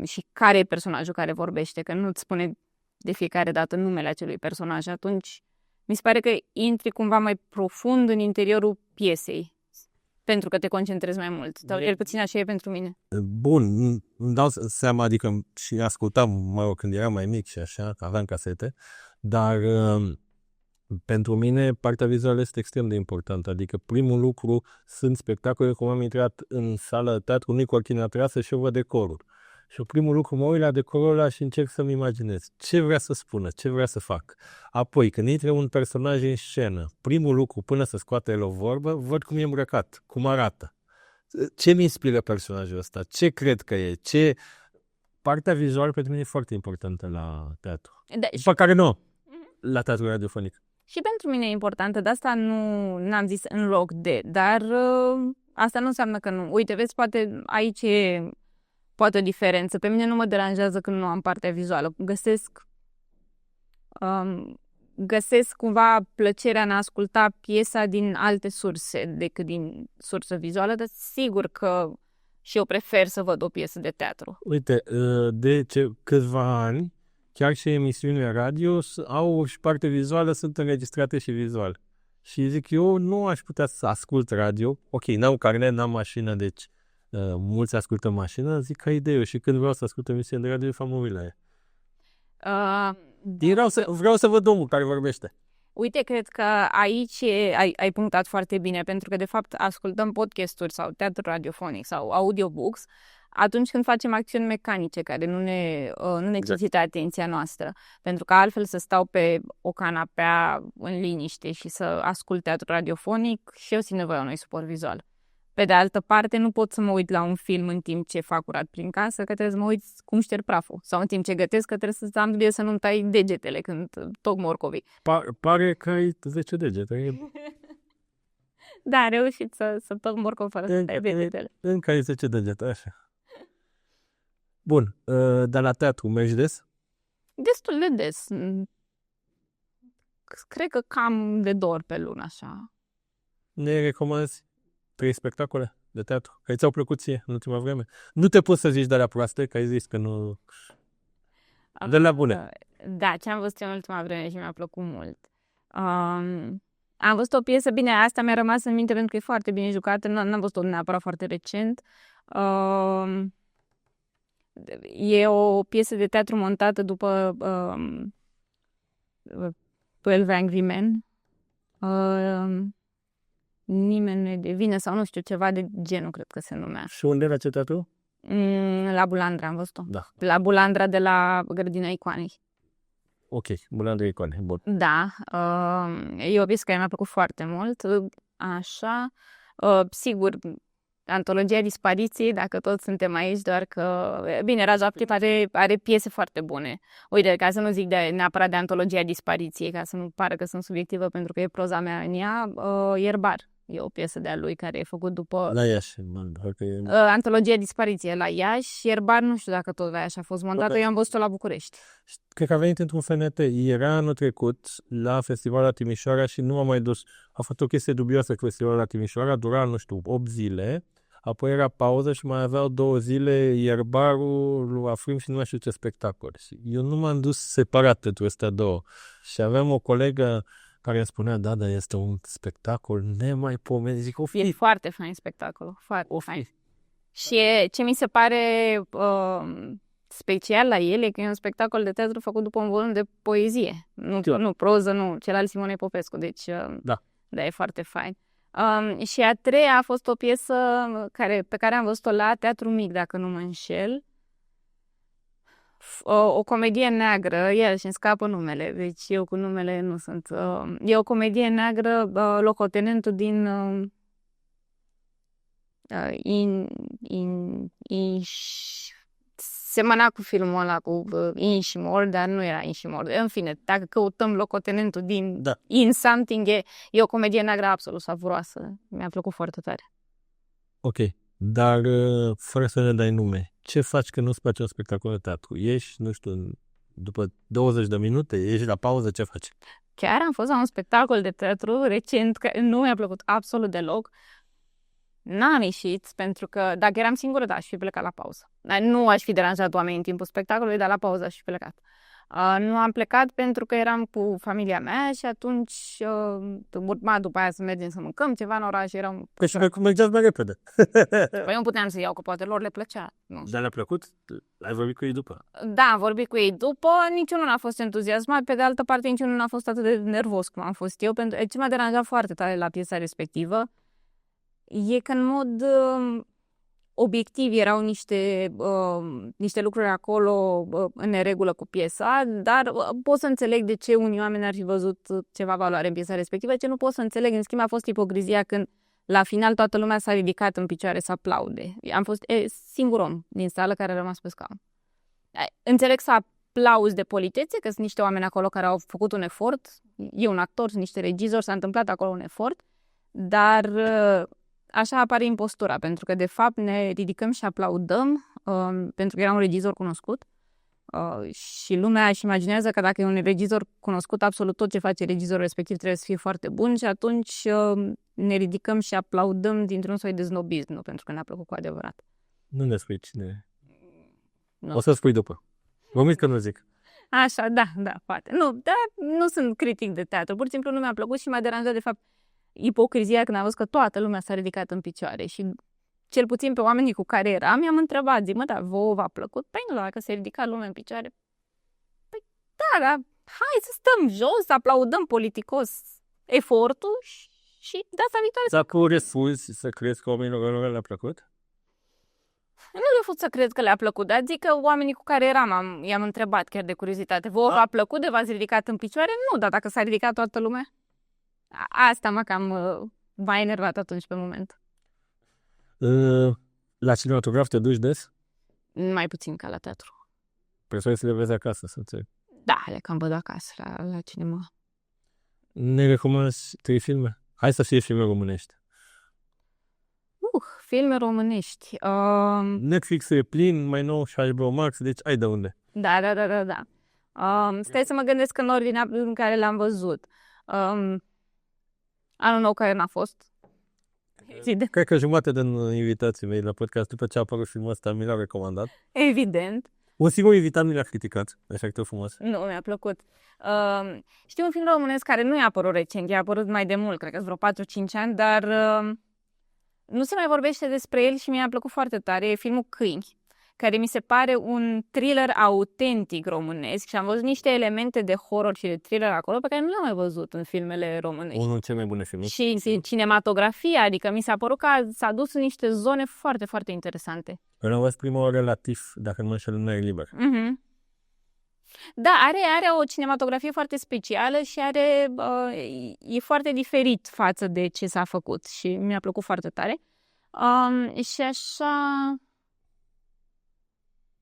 Și care e personajul care vorbește, că nu-ți spune de fiecare dată numele acelui personaj. Atunci mi se pare că intri cumva mai profund în interiorul piesei, pentru că te concentrezi mai mult. Sau cel puțin așa e pentru mine. Bun, îmi dau seama, adică și ascultam, când eram mai mic și așa, aveam casete, dar pentru mine partea vizuală este extrem de importantă. Adică primul lucru sunt spectacole, cum am intrat în sală de teatru, nu cu cortina trasă și eu văd decorul. Și primul lucru mă uit la decorul ăla și încerc să-mi imaginez ce vrea să spună, ce vrea să fac. Apoi, când intră un personaj în scenă, primul lucru, până să scoate el o vorbă, văd cum e îmbrăcat, cum arată. Ce mi inspiră personajul ăsta? Ce cred că e? Partea vizuală pentru mine e foarte importantă la teatru. După care nu, la teatru radiofonic. Și pentru mine e importantă, de asta n-am zis în loc de, dar asta nu înseamnă că nu. Uite, vezi, poate aici e poate o diferență. Pe mine nu mă deranjează când nu am partea vizuală. Găsesc cumva plăcerea în a asculta piesa din alte surse decât din sursă vizuală, dar sigur că și eu prefer să văd o piesă de teatru. Uite, de câțiva ani, chiar și emisiunile radio au și parte vizuală, sunt înregistrate și vizual. Și zic, eu nu aș putea să ascult radio. Ok, n-am carnet, n-am mașină, deci mulți ascultă mașină, zic ca idee. Și când vreau să ascult emisiune de radio, fac mobil la ea. Vreau să văd omul care vorbește. Uite, cred că aici ai punctat foarte bine, pentru că, de fapt, ascultăm podcasturi sau teatru radiofonic sau audiobooks atunci când facem acțiuni mecanice care nu necesită atenția noastră. Pentru că altfel să stau pe o canapea în liniște și să ascult teatru radiofonic și eu simt nevoia unui suport vizual. Pe de altă parte, nu pot să mă uit la un film în timp ce fac curat prin casă, că trebuie să mă uit cum șterg praful. Sau în timp ce gătesc, că trebuie să am grijă să nu-mi tai degetele când toc morcovii. Pare că ai 10 degete. Da, am reușit să toc morcov fără să tai degetele. Încă ai 10 degete, așa. Bun, dar la teatru mergi des? Destul de des. Cred că cam de 2 ori pe lună, așa. Ne recomanzi 3 spectacole de teatru care ți-au plăcut ție în ultima vreme? Nu te poți să zici de la proaste, că ai zis că nu... De la bune. Da, ce am văzut în ultima vreme și mi-a plăcut mult. Am văzut o piesă, bine, asta mi-a rămas în minte pentru că e foarte bine jucată, n-am văzut-o neapărat foarte recent. E o piesă de teatru montată după 12 Angry Men. Nimeni nu e de vină sau nu știu, ceva de genul, cred că se numea. Și unde la ce teatru? La Bulandra am văzut-o. Da. La Bulandra de la Grădina Icoanei. Ok, Bulandra Icoanei, bun. Da, e o piesă care mi-a plăcut foarte mult. Așa, sigur, antologia Dispariției, dacă toți suntem aici, doar că... Bine, Raju Aptip are piese foarte bune. Uite, ca să nu zic neapărat de antologia Dispariției, ca să nu pară că sunt subiectivă pentru că e proza mea în ea, Ierbar. E o piesă de-a lui care e făcut după... La Iași. Antologia Dispariție la Iași. Ierbar, nu știu dacă tot la Iași a fost montată, eu am văzut-o la București. Cred că a venit într-un FNT. Era anul trecut la Festivalul la Timișoara și nu m-am mai dus. A fost o chestie dubioasă cu Festivalul la Timișoara, dura, nu știu, 8 zile. Apoi era pauză și mai aveau 2 zile Ierbarul lui Afrim și nu mai știu ce spectacol. Și eu nu m-am dus separat între astea două. Și aveam o colegă care îmi spunea, da, este un spectacol nemaipomenit. Zic, o fi. E foarte fain spectacolul, foarte fain. Și ce mi se pare special la el e că e un spectacol de teatru făcut după un volum de poezie. Nu proză, nu, cel al Simonei Popescu, deci da, e foarte fain. Și a treia a fost o piesă pe care am văzut-o la Teatru Mic, dacă nu mă înșel. O comedie neagră, și-mi scapă numele, deci eu cu numele nu sunt. E o comedie neagră, locotenentul din semăna cu filmul ăla cu Inshimor, dar nu era Inshimor. În fine, dacă căutăm locotenentul din In Something, e o comedie neagră absolut savuroasă. Mi-a plăcut foarte tare. Ok, dar fără să ne dai nume, ce faci când nu-ți place un spectacol de teatru? Ieși, nu știu, după 20 de minute, ieși la pauză, ce faci? Chiar am fost la un spectacol de teatru recent, care nu mi-a plăcut absolut deloc. N-am ieșit, pentru că dacă eram singură, aș fi plecat la pauză. Nu aș fi deranjat oamenii în timpul spectacolului, dar la pauză aș fi plecat. Nu am plecat pentru că eram cu familia mea și atunci urma după aia să mergem să mâncăm ceva în oraș. Păi și mergeați mai repede. Păi nu puteam să iau, că poate lor le plăcea. Nu. Dar le-a plăcut? Ai vorbit cu ei după? Da, am vorbit cu ei după. Niciunul n-a fost entuziasmat. Pe de altă parte, niciunul n-a fost atât de nervos cum am fost eu. Pentru ce m-a deranjat foarte tare la piesa respectivă e că în mod obiectiv erau niște lucruri acolo în neregulă cu piesa, dar pot să înțeleg de ce unii oameni ar fi văzut ceva valoare în piesa respectivă, ce nu pot să înțeleg. În schimb, a fost ipocrizia când la final toată lumea s-a ridicat în picioare să aplaude. Am fost singur om din sală care a rămas pe scaun. Înțeleg să aplauzi de politețe, că sunt niște oameni acolo care au făcut un efort. E un actor, sunt niște regizori, s-a întâmplat acolo un efort, dar așa apare impostura, pentru că de fapt ne ridicăm și aplaudăm pentru că era un regizor cunoscut și lumea își imaginează că dacă e un regizor cunoscut, absolut tot ce face regizorul respectiv trebuie să fie foarte bun și atunci ne ridicăm și aplaudăm dintr-un soi de snobism, nu pentru că ne-a plăcut cu adevărat. Nu ne spui cine. Nu. O să spui după. Vă că nu zic. Așa, da, poate. Nu sunt critic de teatru, pur și simplu nu mi-a plăcut și m-a deranjat de fapt ipocrizia când am văzut că toată lumea s-a ridicat în picioare și cel puțin pe oamenii cu care eram, i-am întrebat, zic, dar vouă v-a plăcut? Păi nu, dacă se ridica lumea în picioare. Păi da, hai să stăm jos, să aplaudăm politicos efortul și data viitoare. Dar tu refuzi să crezi că oamenilor lor le-a plăcut? Nu refuz să cred că le-a plăcut, dar zic că oamenii cu care eram, i-am întrebat chiar de curiozitate. Vă a plăcut de v-ați ridicat în picioare? Nu, dar dacă s-a ridicat toată lumea. Asta m-a cam m-a enervat atunci pe moment. La cinematograf te duci des? Mai puțin ca la teatru. Preferi să le vezi acasă, să înțeleg. Da, le cam văd acasă la cinema. Ne recomanzi 3 filme? Hai să fie filme românești. Filme românești. Netflix e plin, mai nou și HBO Max, deci ai de unde. Da. Stai să mă gândesc în ordinea în care l-am văzut. Anul nou care n-a fost. Evident. Cred că jumătate din invitații mei la podcast, după ce a apărut filmul ăsta, mi l-au recomandat. Evident. Un singur invitat mi l-a criticat, efectiv frumos. Nu, mi-a plăcut. Știu un film românesc care nu i-a apărut recent, i-a apărut mai de mult, cred că vreo 4-5 ani, dar nu se mai vorbește despre el și mi-a plăcut foarte tare. E filmul Câini, care mi se pare un thriller autentic românesc și am văzut niște elemente de horror și de thriller acolo pe care nu le-am mai văzut în filmele românești. Unul dintre cele mai bune filme. Și cinematografia, adică mi s-a părut că s-a dus în niște zone foarte, foarte interesante. Eu l-am văzut prima oară la TIFF, dacă nu mă înșel, în aer liber. Da, are o cinematografie foarte specială și e foarte diferit față de ce s-a făcut și mi-a plăcut foarte tare. Și așa...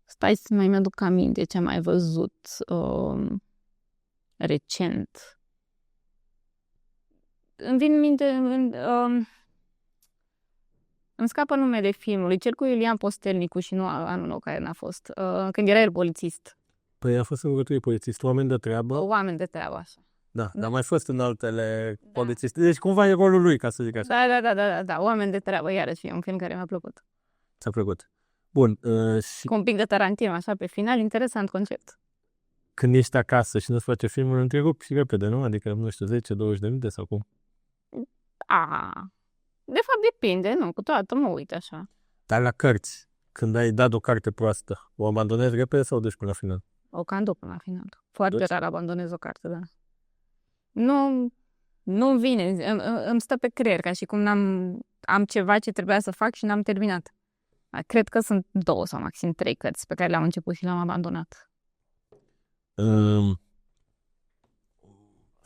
Stai să mai mi-aduc aminte ce am mai văzut recent. Îmi vin în minte... Îmi scapă numele filmului, cel cu Iulian Postelnicu și nu anul nou care n-a fost, când era el polițist. Păi a fost în polițist, oameni de treabă. Oameni de treabă, așa. Da, dar mai fost în altele polițiste. Deci cumva e rolul lui, ca să zic așa. Da, oameni de treabă, iarăși e un film care mi-a plăcut. Ți-a plăcut. Bun. Și cu un pic de Tarantino, așa, pe final, interesant concept. când ești acasă și nu-ți face filmul, îl întrerup și repede, nu? Adică, nu știu, 10-20 de minute sau cum? De fapt, depinde, nu, cu toată mă uit așa. Dar la cărți, când ai dat o carte proastă, o abandonezi repede sau o duci până la final? O cam duc până la final. Foarte rar abandonez o carte, da. Nu vine, îmi stă pe creier, ca și cum am ceva ce trebuia să fac și n-am terminat. Cred că sunt 2 sau maxim 3 cărți pe care le-am început și le-am abandonat.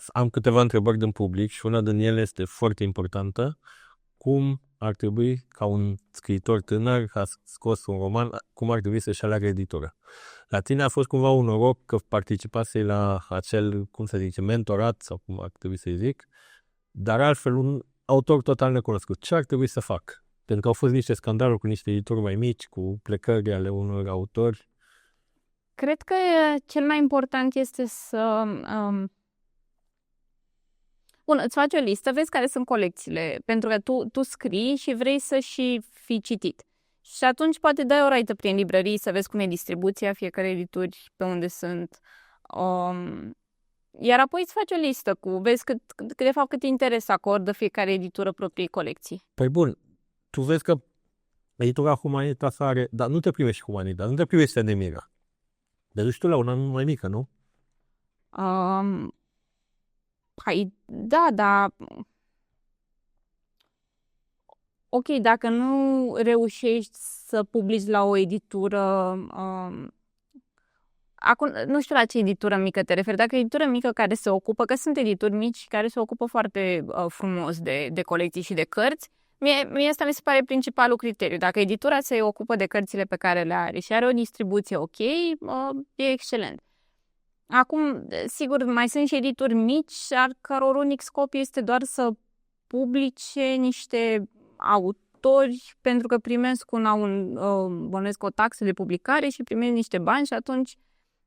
Am câteva întrebări din public și una din ele este foarte importantă. Cum ar trebui, ca un scriitor tânăr, a scos un roman, cum ar trebui să-și aleagă editura? La tine a fost cumva un noroc că participase la acel, cum se zice, mentorat, sau cum ar trebui să-i zic, dar altfel un autor total necunoscut. Ce ar trebui să fac? Pentru că au fost niște scandaluri cu niște edituri mai mici, cu plecări ale unor autori. Cred că cel mai important este să... Bun, îți faci o listă, vezi care sunt colecțiile, pentru că tu scrii și vrei să și fii citit. Și atunci poate dai o raită prin librării să vezi cum e distribuția fiecare edituri, pe unde sunt. Iar apoi îți faci o listă vezi de fapt cât interes acordă fiecare editură propriei colecții. Păi bun, tu vezi că editura Humanitas are, dar nu te primești Humanitas, nu te primești Nemira. Te duci tu la una mai mică, nu? Păi, da, dar... Ok, dacă nu reușești să publici la o editură... Acum, nu știu la ce editură mică te referi. Dacă e editură mică care se ocupă, că sunt edituri mici care se ocupă foarte frumos de colecții și de cărți, mie asta mi se pare principalul criteriu. Dacă editura se ocupă de cărțile pe care le are și are o distribuție ok, e excelent. Acum, sigur, mai sunt și edituri mici, al căror unic scop este doar să publice niște autori pentru că primesc bănuiesc o taxă de publicare și primesc niște bani și atunci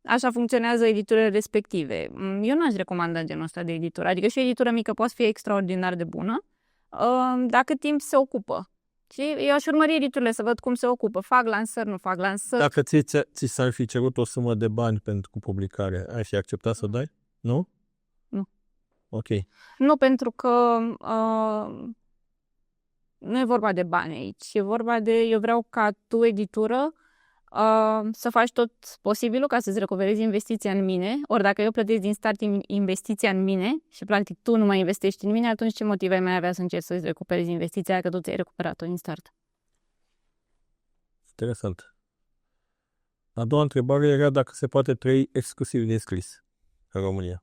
așa funcționează editurile respective. Eu n-aș recomanda genul ăsta de editură. Adică și o editură mică poate fi extraordinar de bună dacă timp se ocupă. Și eu aș urmări editurile să văd cum se ocupă. Fac lansări, nu fac lansări. Dacă ți s-ar fi cerut o sumă de bani pentru publicare, ai fi acceptat să o dai? Nu? Nu. Ok. Nu, pentru că nu e vorba de bani aici. E vorba de, eu vreau ca tu, editură, să faci tot posibilul ca să-ți recuperezi investiția în mine, ori dacă eu plătesc din start investiția în mine și practic tu nu mai investești în mine, atunci ce motive ai mai avea să încerci să-ți recuperezi investiția aia, că tu ți-ai recuperat-o din start? Interesant. A doua întrebare era dacă se poate trăi exclusiv din scris în România.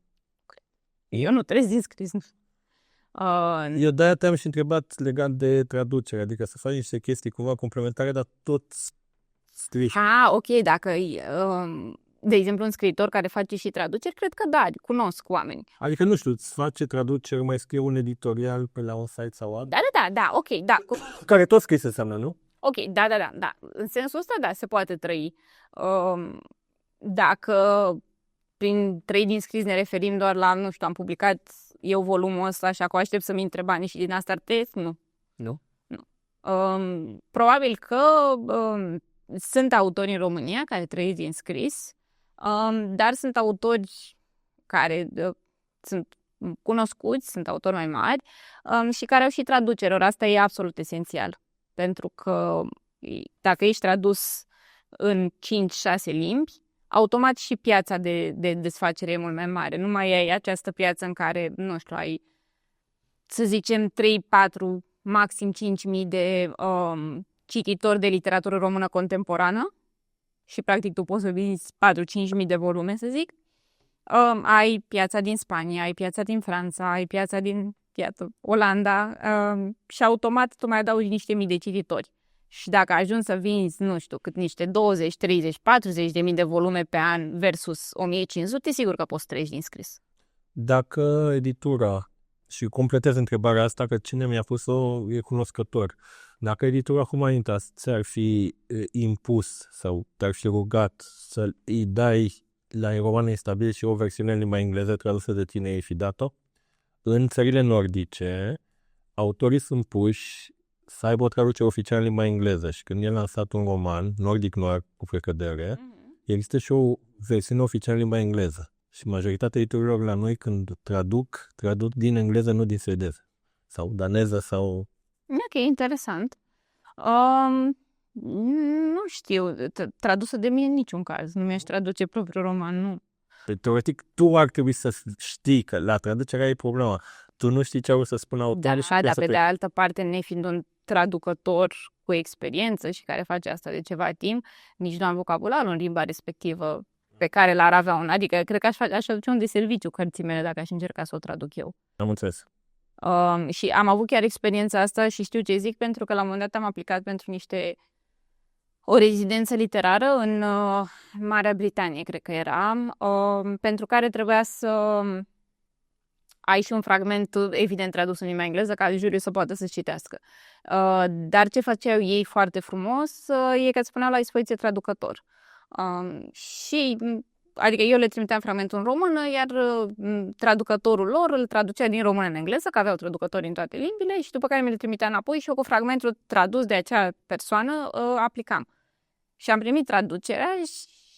Eu nu trăiesc din scris. Eu de-aia te-am și întrebat legat de traducere, adică să faci niște chestii cumva complementare, dar tot scris. Ok, dacă de exemplu un scriitor care face și traduceri, cred că da, cunosc oameni. Adică, nu știu, îți face traducere, mai scrie un editorial pe la un site sau alt? Da, ok, da. Care tot scris înseamnă, nu? Ok, da. În sensul ăsta, da, se poate trăi. Dacă prin trăi din scris ne referim doar la, nu știu, am publicat eu volumul ăsta și acum aștept să-mi intre banii și din asta artez, nu. Nu? Probabil că sunt autori în România care trăiesc din scris, dar sunt autori care sunt cunoscuți, sunt autori mai mari și care au și traducere, ori asta e absolut esențial. Pentru că dacă ești tradus în 5-6 limbi, automat și piața de desfacere e mult mai mare. Nu mai ai această piață în care, nu știu, ai, să zicem, 3-4, maxim 5.000 de cititori de literatură română contemporană și practic tu poți să vinzi 4-5.000 de volume, să zic. Ai piața din Spania, ai piața din Franța, ai piața din Olanda și automat tu mai adaugi niște mii de cititori. Și dacă ajungi să vinzi, nu știu, cât niște 20, 30, 40 de mii de volume pe an versus 1500, sigur că poți treci din scris. Dacă editura, și completez întrebarea asta, că cine mi-a pus-o e cunoscător, dacă editura Humanitas ți-ar fi impus sau te-ar fi rugat să îi dai la Roman Instabil și o versiune în limba engleză tradusă de tine, ai fi dat-o? În țările nordice, autorii sunt puși să aibă o traducere oficială în limba engleză și când e lansat un roman, Nordic Noir cu precădere, există și o versiune oficială în limba engleză. Și majoritatea editorilor la noi când traduc din engleză, nu din suedeză. Sau daneză sau... Ok, interesant. Nu știu, tradusă de mine în niciun caz. Nu mi-aș traduce propriul roman, nu. Teoretic, tu ar trebui să știi că la traducerea e problema. Tu nu știi ce au să spună autorul. Dar pe de altă parte, nefiind un traducător cu experiență și care face asta de ceva timp, nici nu am vocabularul în limba respectivă pe care l-ar avea un. Adică, cred că aș aduce un deserviciu cărții mele dacă aș încerca să o traduc eu. Am înțeles. Și am avut chiar experiența asta și știu ce zic, pentru că la un moment dat am aplicat pentru o rezidență literară în Marea Britanie, cred că era, pentru care trebuia să ai și un fragment, evident, tradus în limba engleză, ca juriul să poată să citească. Dar ce făceau ei foarte frumos e că îți spuneau la dispoziție traducător. Și adică eu le trimiteam fragmentul în română, iar traducătorul lor îl traducea din română în engleză, că aveau traducători în toate limbile, și după care mi le trimitea înapoi și eu cu fragmentul tradus de acea persoană aplicam. Și am primit traducerea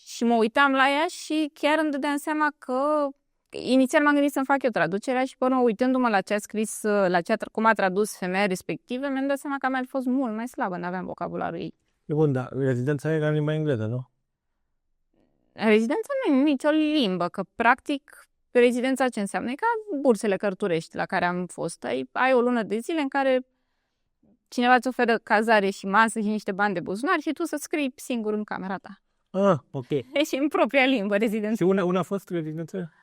și mă uitam la ea și chiar îmi dădeam seama că inițial m-am gândit să-mi fac eu traducerea și până uitându-mă la ce a scris, cum a tradus femeia respectivă, mi-am dat seama că mi-a fost mult mai slabă, n-aveam vocabularul ei. Bun, dar rezidența era în limba engleză, nu? Rezidența nu e nicio limbă, că practic rezidența ce înseamnă? E ca bursele cărturești la care am fost. Ai o lună de zile în care cineva îți oferă cazare și masă și niște bani de buzunar și tu să scrii singur în camera ta. Ok. Și în propria limbă, rezidență. Și una a fost rezidență?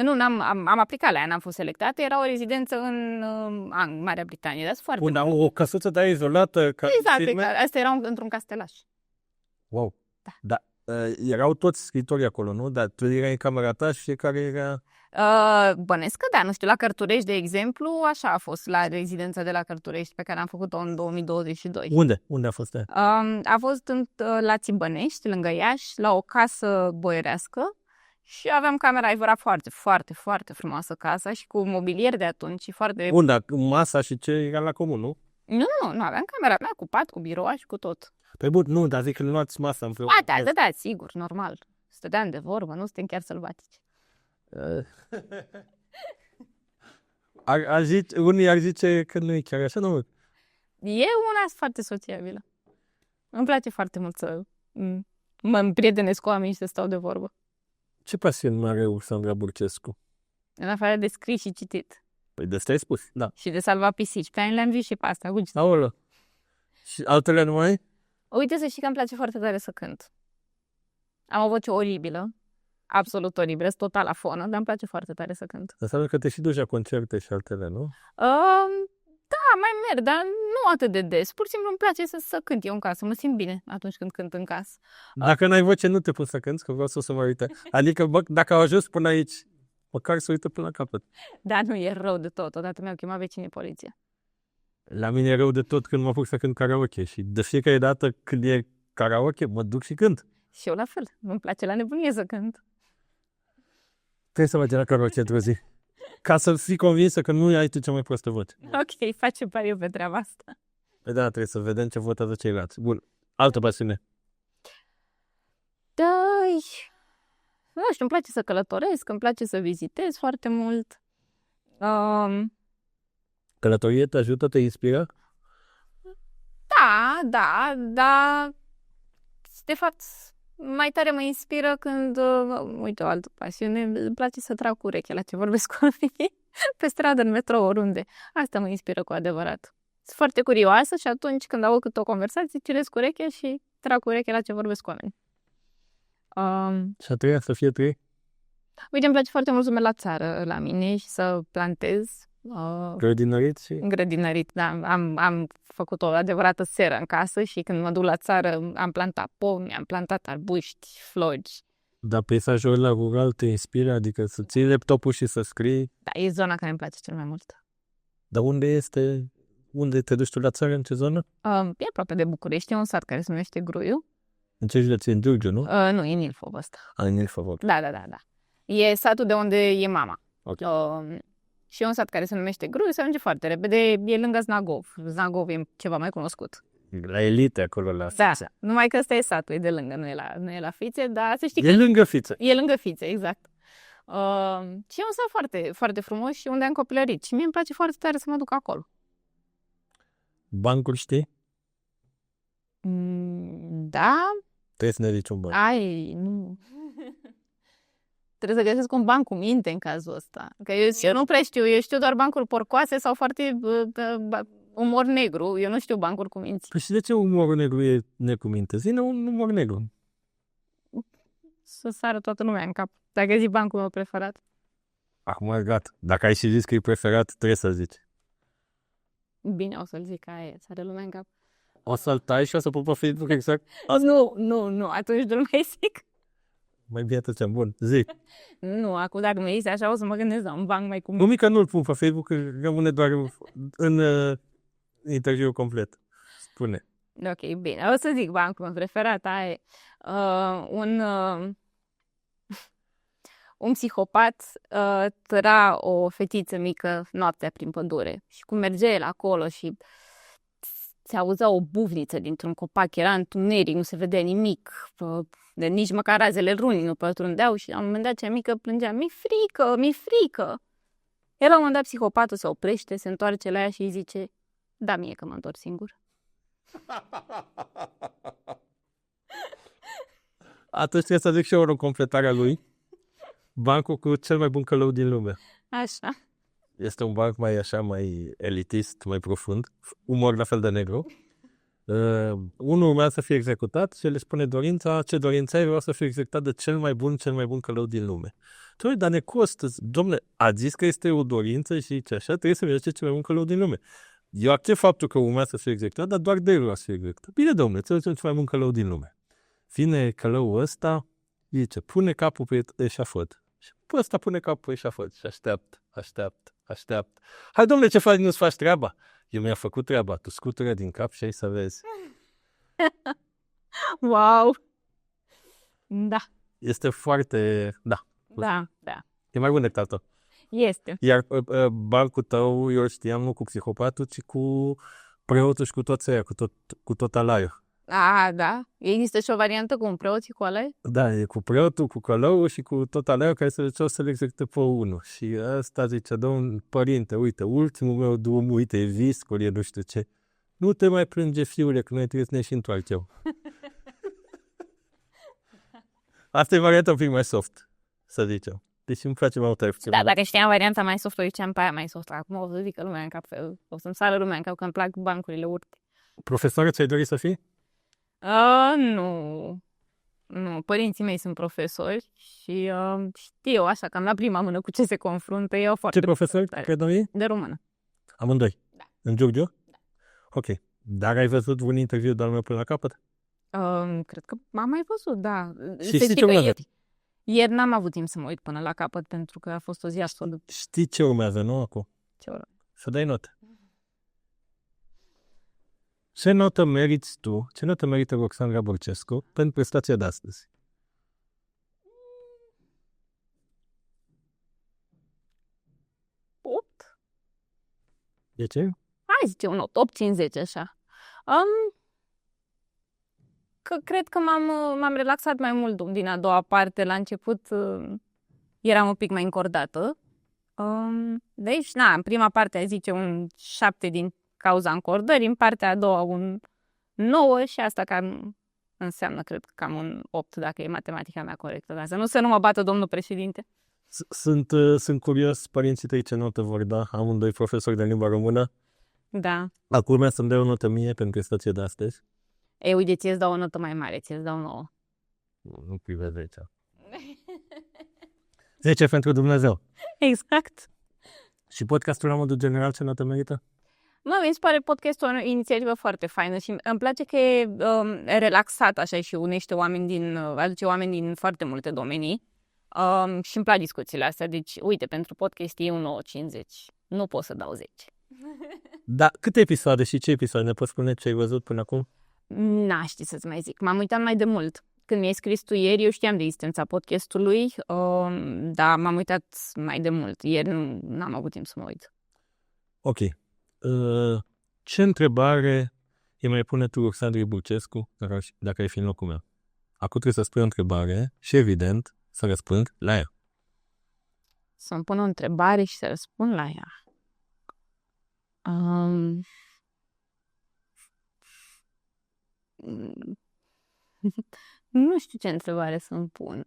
Nu, am aplicat la ea, n-am fost selectată. Era o rezidență în Marea Britanie, dar foarte bun. O căsuță de-aia izolată? Exact. Asta era într-un castelaș. Wow. Da. Erau toți scritori acolo, nu? Dar tu erai în camera ta și fiecare era... Bănesc că da, nu știu, la Cărturești, de exemplu, așa a fost la rezidența de la Cărturești pe care am făcut-o în 2022. Unde? Unde a fost aia? A fost la Țibănești, lângă Iași, la o casă boierească și aveam camera, era foarte, foarte, foarte frumoasă casa și cu mobilier de atunci și foarte... Bun, dar masa și ce era la comun, nu? Nu, aveam camera mea cu pat, cu biroua și cu tot. Pe bun, nu, dar zic că nu luați masa împreună. Da, sigur, normal. Stăteam de vorbă, nu suntem chiar sălbatici. Unii ar zice că nu e chiar așa, nu? E una foarte sociabilă. Îmi place foarte mult să mă împrietenesc cu oamenii și să stau de vorbă. Ce pasiuni mai are Ruxandra Burcescu? În afară de scris și citit. Păi de asta ai spus, da. Și de salva pisici. Pe ani le-am zis și pe asta. Uite. Aolă. Și altele nu mai ai? Uite să știi că îmi place foarte tare să cânt. Am o voce oribilă. Absolut oribilă. Sunt total afonă, dar îmi place foarte tare să cânt. Înseamnă că te și duci la concerte și altele, nu? Da, mai merg, dar nu atât de des. Pur și simplu îmi place să cânt eu în casă. Mă simt bine atunci când cânt în casă. Dacă n-ai voce, nu te pun să cânti, că vreau să mă uite. Adică, bă, dacă au ajuns până aici, măcar să uită până la capăt. Dar nu e rău de tot. Odată mi-au chemat vecinii poliția. La mine e rău de tot când mă apuc să cânt karaoke și de fiecare dată când e karaoke, mă duc și cânt. Și eu la fel. Îmi place la nebunie să cânt. Trebuie să mergem la karaoke într-o zi. Ca să fii convinsă că nu ai tu cea mai prostă voce. Ok, facem pariu pe treaba asta. Păi da, trebuie să vedem ce votează ceilalți. Bun. Altă pasiune. Da, nu știu, îmi place să călătoresc, îmi place să vizitez foarte mult. Călătorie te ajută, te inspiră? Da, de fapt, mai tare mă inspiră când, uite, o altă pasiune, îmi place să trag cu urechea la ce vorbesc cu oamenii, pe stradă, în metrou, oriunde. Asta mă inspiră cu adevărat. Sunt foarte curioasă și atunci când aud câte o conversație, ciresc urechea și trag cu urechea la ce vorbesc cu oamenii. Și a treia să fie trei? Uite, îmi place foarte mult să merg la țară la mine și să plantez. Grădinărit și... Grădinărit, da. Am făcut o adevărată seră în casă și când mă duc la țară am plantat pomi, am plantat arbuști, flori. Dar peisajul ăla rural te inspiră? Adică să ții laptopul și să scrii? Da, e zona care îmi place cel mai mult. Dar unde este? Unde te duci tu la țară? În ce zonă? E aproape de București, e un sat care se numește Gruiu. În ce județ? În Giurgiu, nu? Nu, e în Ilfov ăsta. În Ilfov. Da. E satul de unde e mama. Okay. Și e un sat care se numește Gruiu, se ajunge foarte repede, e lângă Znagov. Znagov e ceva mai cunoscut. La elite acolo, la Fițe. Da, numai că ăsta e satul, e de lângă, nu e la Fițe, dar să știi E lângă Fițe. E lângă Fițe, exact. Și e un sat foarte, foarte frumos și unde am copilărit. Și mie îmi place foarte tare să mă duc acolo. Bancul știi? Da. Trebuie să ne zici un banc. Nu. Trebuie să găsesc un banc cu minte în cazul ăsta. Că eu nu prea știu, eu știu doar bancuri porcoase sau foarte umor negru. Eu nu știu bancuri cu minți. Păi și de ce umorul negru e necuminte? Zine un umor negru. Să sară toată lumea în cap. Dacă zic bancul meu preferat. Acum gata. Dacă ai și zis că e preferat, trebuie să zici. Bine, o să-l zic, aia e, sară lumea în cap. O să-l tai și o să pun pe Facebook exact? Nu, atunci nu mai zic. Mai bine tăceam, bun, zic. Nu, acum dacă mi-ai zis așa, o să mă gândesc la un banc mai cum. Nu, mică nu-l pun pe Facebook, că rămâne doar în interviul complet. Spune. Ok, bine, o să zic bancul meu preferat, aia e. Un psihopat tăra o fetiță mică noaptea prin pădure și cum mergea el acolo și se auzea o bufniță dintr-un copac, era întuneric, nu se vedea nimic, de nici măcar razele runii nu pătrundeau și la un moment dat cea mică plângea, mi-e frică. Iar la un moment dat psihopatul se oprește, se întoarce la ea și îi zice, da mie că mă întorc singur. Atunci trebuie să zic și eu în completarea lui. Bancul cu cel mai bun călău din lume. Așa. Este un banc mai elitist, mai profund. Umor la fel de negru. Unul urmează să fie executat și le spune dorința, ce dorință ai, vreau să fie executat de cel mai bun călău din lume. Dar ne costă, dom'le, a zis că este o dorință și zice așa, trebuie să merge cel mai bun călău din lume. Eu accept faptul că urmează să fie executat, dar doar de el vreau să fie executat. Bine, dom'le, trebuie cel mai bun călău din lume. Vine călăul ăsta, zice, pune capul pe eșafod. Și pe ăsta pune capul pe eșafod și așteaptă. Hai, dom'le, ce faci, nu-ți faci treaba? Eu mi-am făcut treaba, tu scutură din cap și ai să vezi. Wow! Da. Este foarte... Da. E mai bun decât altul. Este. Iar bancul tău, eu știam, nu cu psihopatul, ci cu preotul și cu toți aia, cu tot alaiul. Da. Există și o variantă cu un preot și cu alai? Da, e cu preotul, cu călăul și cu tot alaiul care se duceau să le execute pe unul. Și ăsta zice, domn părinte, uite, ultimul meu drum, uite, e viscul, e nu știu ce. Nu te mai plânge, fiule, că noi trebuie să ne și întoarcem. Asta e varianta un pic mai soft, să zicem. Deci îmi place mai mult RFC. Da, dacă știam varianta mai soft, o ziceam pe aia mai soft. Acum o să zică lumea în cap, o să-mi sară lumea în cap că îmi plac bancurile urte. Profesoară ți-ai dori să fii? Nu. Nu, părinții mei sunt profesori și știu așa, cam la prima mână cu ce se confruntă. Eu foarte Ce profesori credeți? de română. Amândoi? Da. În Giurgiu? Da. Ok. Dar ai văzut un interviu de-al meu până la capăt? Cred că am mai văzut, da. Și știi ce urmează? Ieri n-am avut timp să mă uit până la capăt pentru că a fost o zi absolut. Știi ce urmează, nu? Acum? Ce oră? Să dai notă. Ce notă meriți tu, ce notă merită Roxandra Borcescu pentru prestația de astăzi? Opt? De ce? Hai zice un 8-50 așa. Că cred că m-am relaxat mai mult din a doua parte. La început eram un pic mai încordată. Deci, în prima parte ai zice un 7 din cauza încordării, în partea a doua un 9 și asta cam înseamnă, cred, cam un 8 dacă e matematica mea corectă. Dar să nu mă bată domnul președinte. Sunt curios, părinții tăi ce notă vor da, amândoi profesori de limba română. Da. Acum urmează să-mi dai o notă mie pentru prestația de astăzi. Ei, uite, ți-ți dau o notă mai mare, ți-ți dau 9. Nu privesc 10. 10 pentru Dumnezeu. Exact. Și podcastul la modul general ce notă merită? Mi se pare podcastul o inițiativă foarte faină și îmi place că e relaxat așa și unește aduce oameni din foarte multe domenii și îmi plac discuțiile astea. Deci, uite, pentru podcast e un 9,50. Nu pot să dau 10. Da, câte episoade și ce episoade ne poți spune ce ai văzut până acum? Știu să-ți mai zic. M-am uitat mai de mult. Când mi-ai scris tu ieri, eu știam de existența podcastului, dar m-am uitat mai de mult. Ieri n-am avut timp să mă uit. Ok. Ce întrebare îi mai pune tu Roxandrei Borcescu dacă ai fi în locul meu? Acum trebuie să spui o întrebare și, evident, să răspund la ea. Să-mi pun o întrebare și să răspund la ea. Nu știu ce întrebare să-mi pun.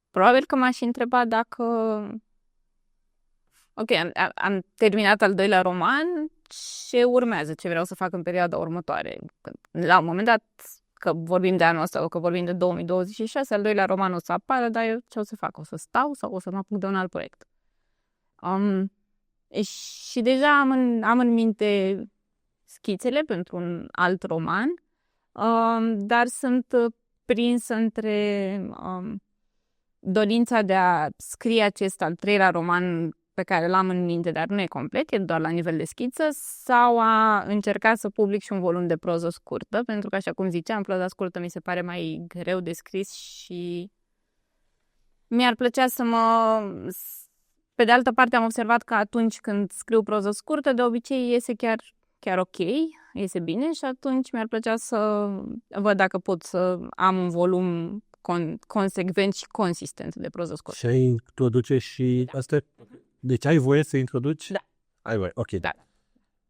Probabil că m-aș întreba dacă... Ok, am terminat al doilea roman, ce urmează, ce vreau să fac în perioada următoare. La un moment dat, că vorbim de anul ăsta, sau că vorbim de 2026, al doilea roman o să apară, dar eu ce o să fac? O să stau sau o să mă apuc de un alt proiect? Și deja am în minte schițele pentru un alt roman, dar sunt prinsă între dorința de a scrie acest al treilea roman pe care l-am în minte, dar nu e complet, e doar la nivel de schiță, sau a încerca să public și un volum de proză scurtă, pentru că, așa cum ziceam, proza scurtă mi se pare mai greu de scris și mi-ar plăcea să mă... Pe de altă parte, am observat că atunci când scriu proză scurtă, de obicei iese chiar ok, iese bine și atunci mi-ar plăcea să văd dacă pot să am un volum consecvent și consistent de proză scurtă. Și ai introduce și asta? Deci ai voie să introduci? Da. Ai voie, ok. Da.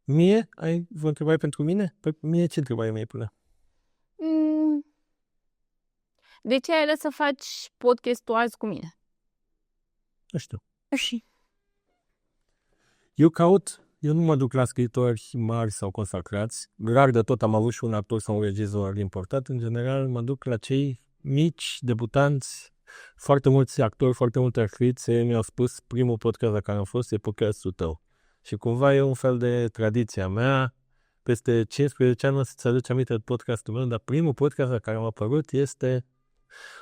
Mie? Ai o întrebare pentru mine? Păi mie ce întrebare mi-ai pune? De ce ai ales să faci podcastul azi cu mine? Nu știu. Și? Eu nu mă duc la scriitori mari sau consacrați. Rar de tot am avut și un actor sau un regizor important. În general mă duc la cei mici, debutanți, foarte mulți actori, foarte multe actrițe mi-au spus primul podcast la care am fost e podcastul tău. Și cumva e un fel de tradiție a mea. Peste 15 ani o să-ți aduce aminte de podcastul meu, dar primul podcast la care am apărut este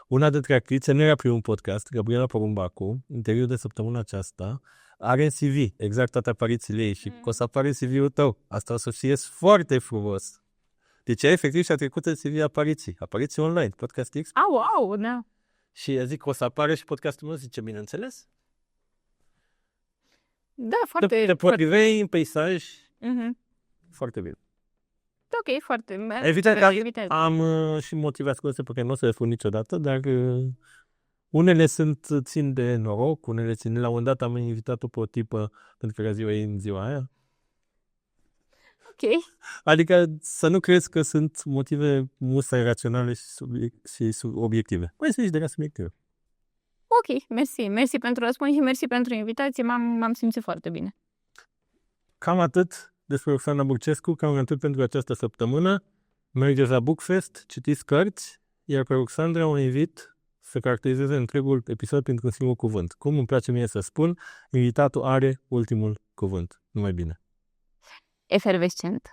una dintre actrițe, nu era primul podcast, Gabriela Porumbacu, interviul de săptămâna aceasta, are în CV exact toate aparițiile ei și o să apare în CV-ul tău. Asta o să fie foarte frumos. Deci efectiv și-a trecut în CV apariții online, Podcast X. Wow, da. Și eu zic, o să apare și podcastul meu, zice, bineînțeles. Da, foarte... Te potrivei în peisaj, foarte bine. Ok, foarte... Evident, am și motive ascunse pe care nu o să le spun niciodată, dar unele țin de noroc, unele țin... La un moment dat am invitat-o pe o tipă pentru că era ziua ei în ziua aia. Ok. Adică să nu crezi că sunt motive musai raționale și obiective. Mai sunt niște de subiective. ok, mersi pentru răspuns și mersi pentru invitație, m-am simțit foarte bine. Cam atât despre Roxana Burcescu, cam atât pentru această săptămână. Mergeți la Bookfest, citiți cărți, iar pe Roxandra o invit să caracterizeze întregul episod printr-un singur cuvânt. Cum îmi place mie să spun, invitatul are ultimul cuvânt. Numai bine. Efervescent.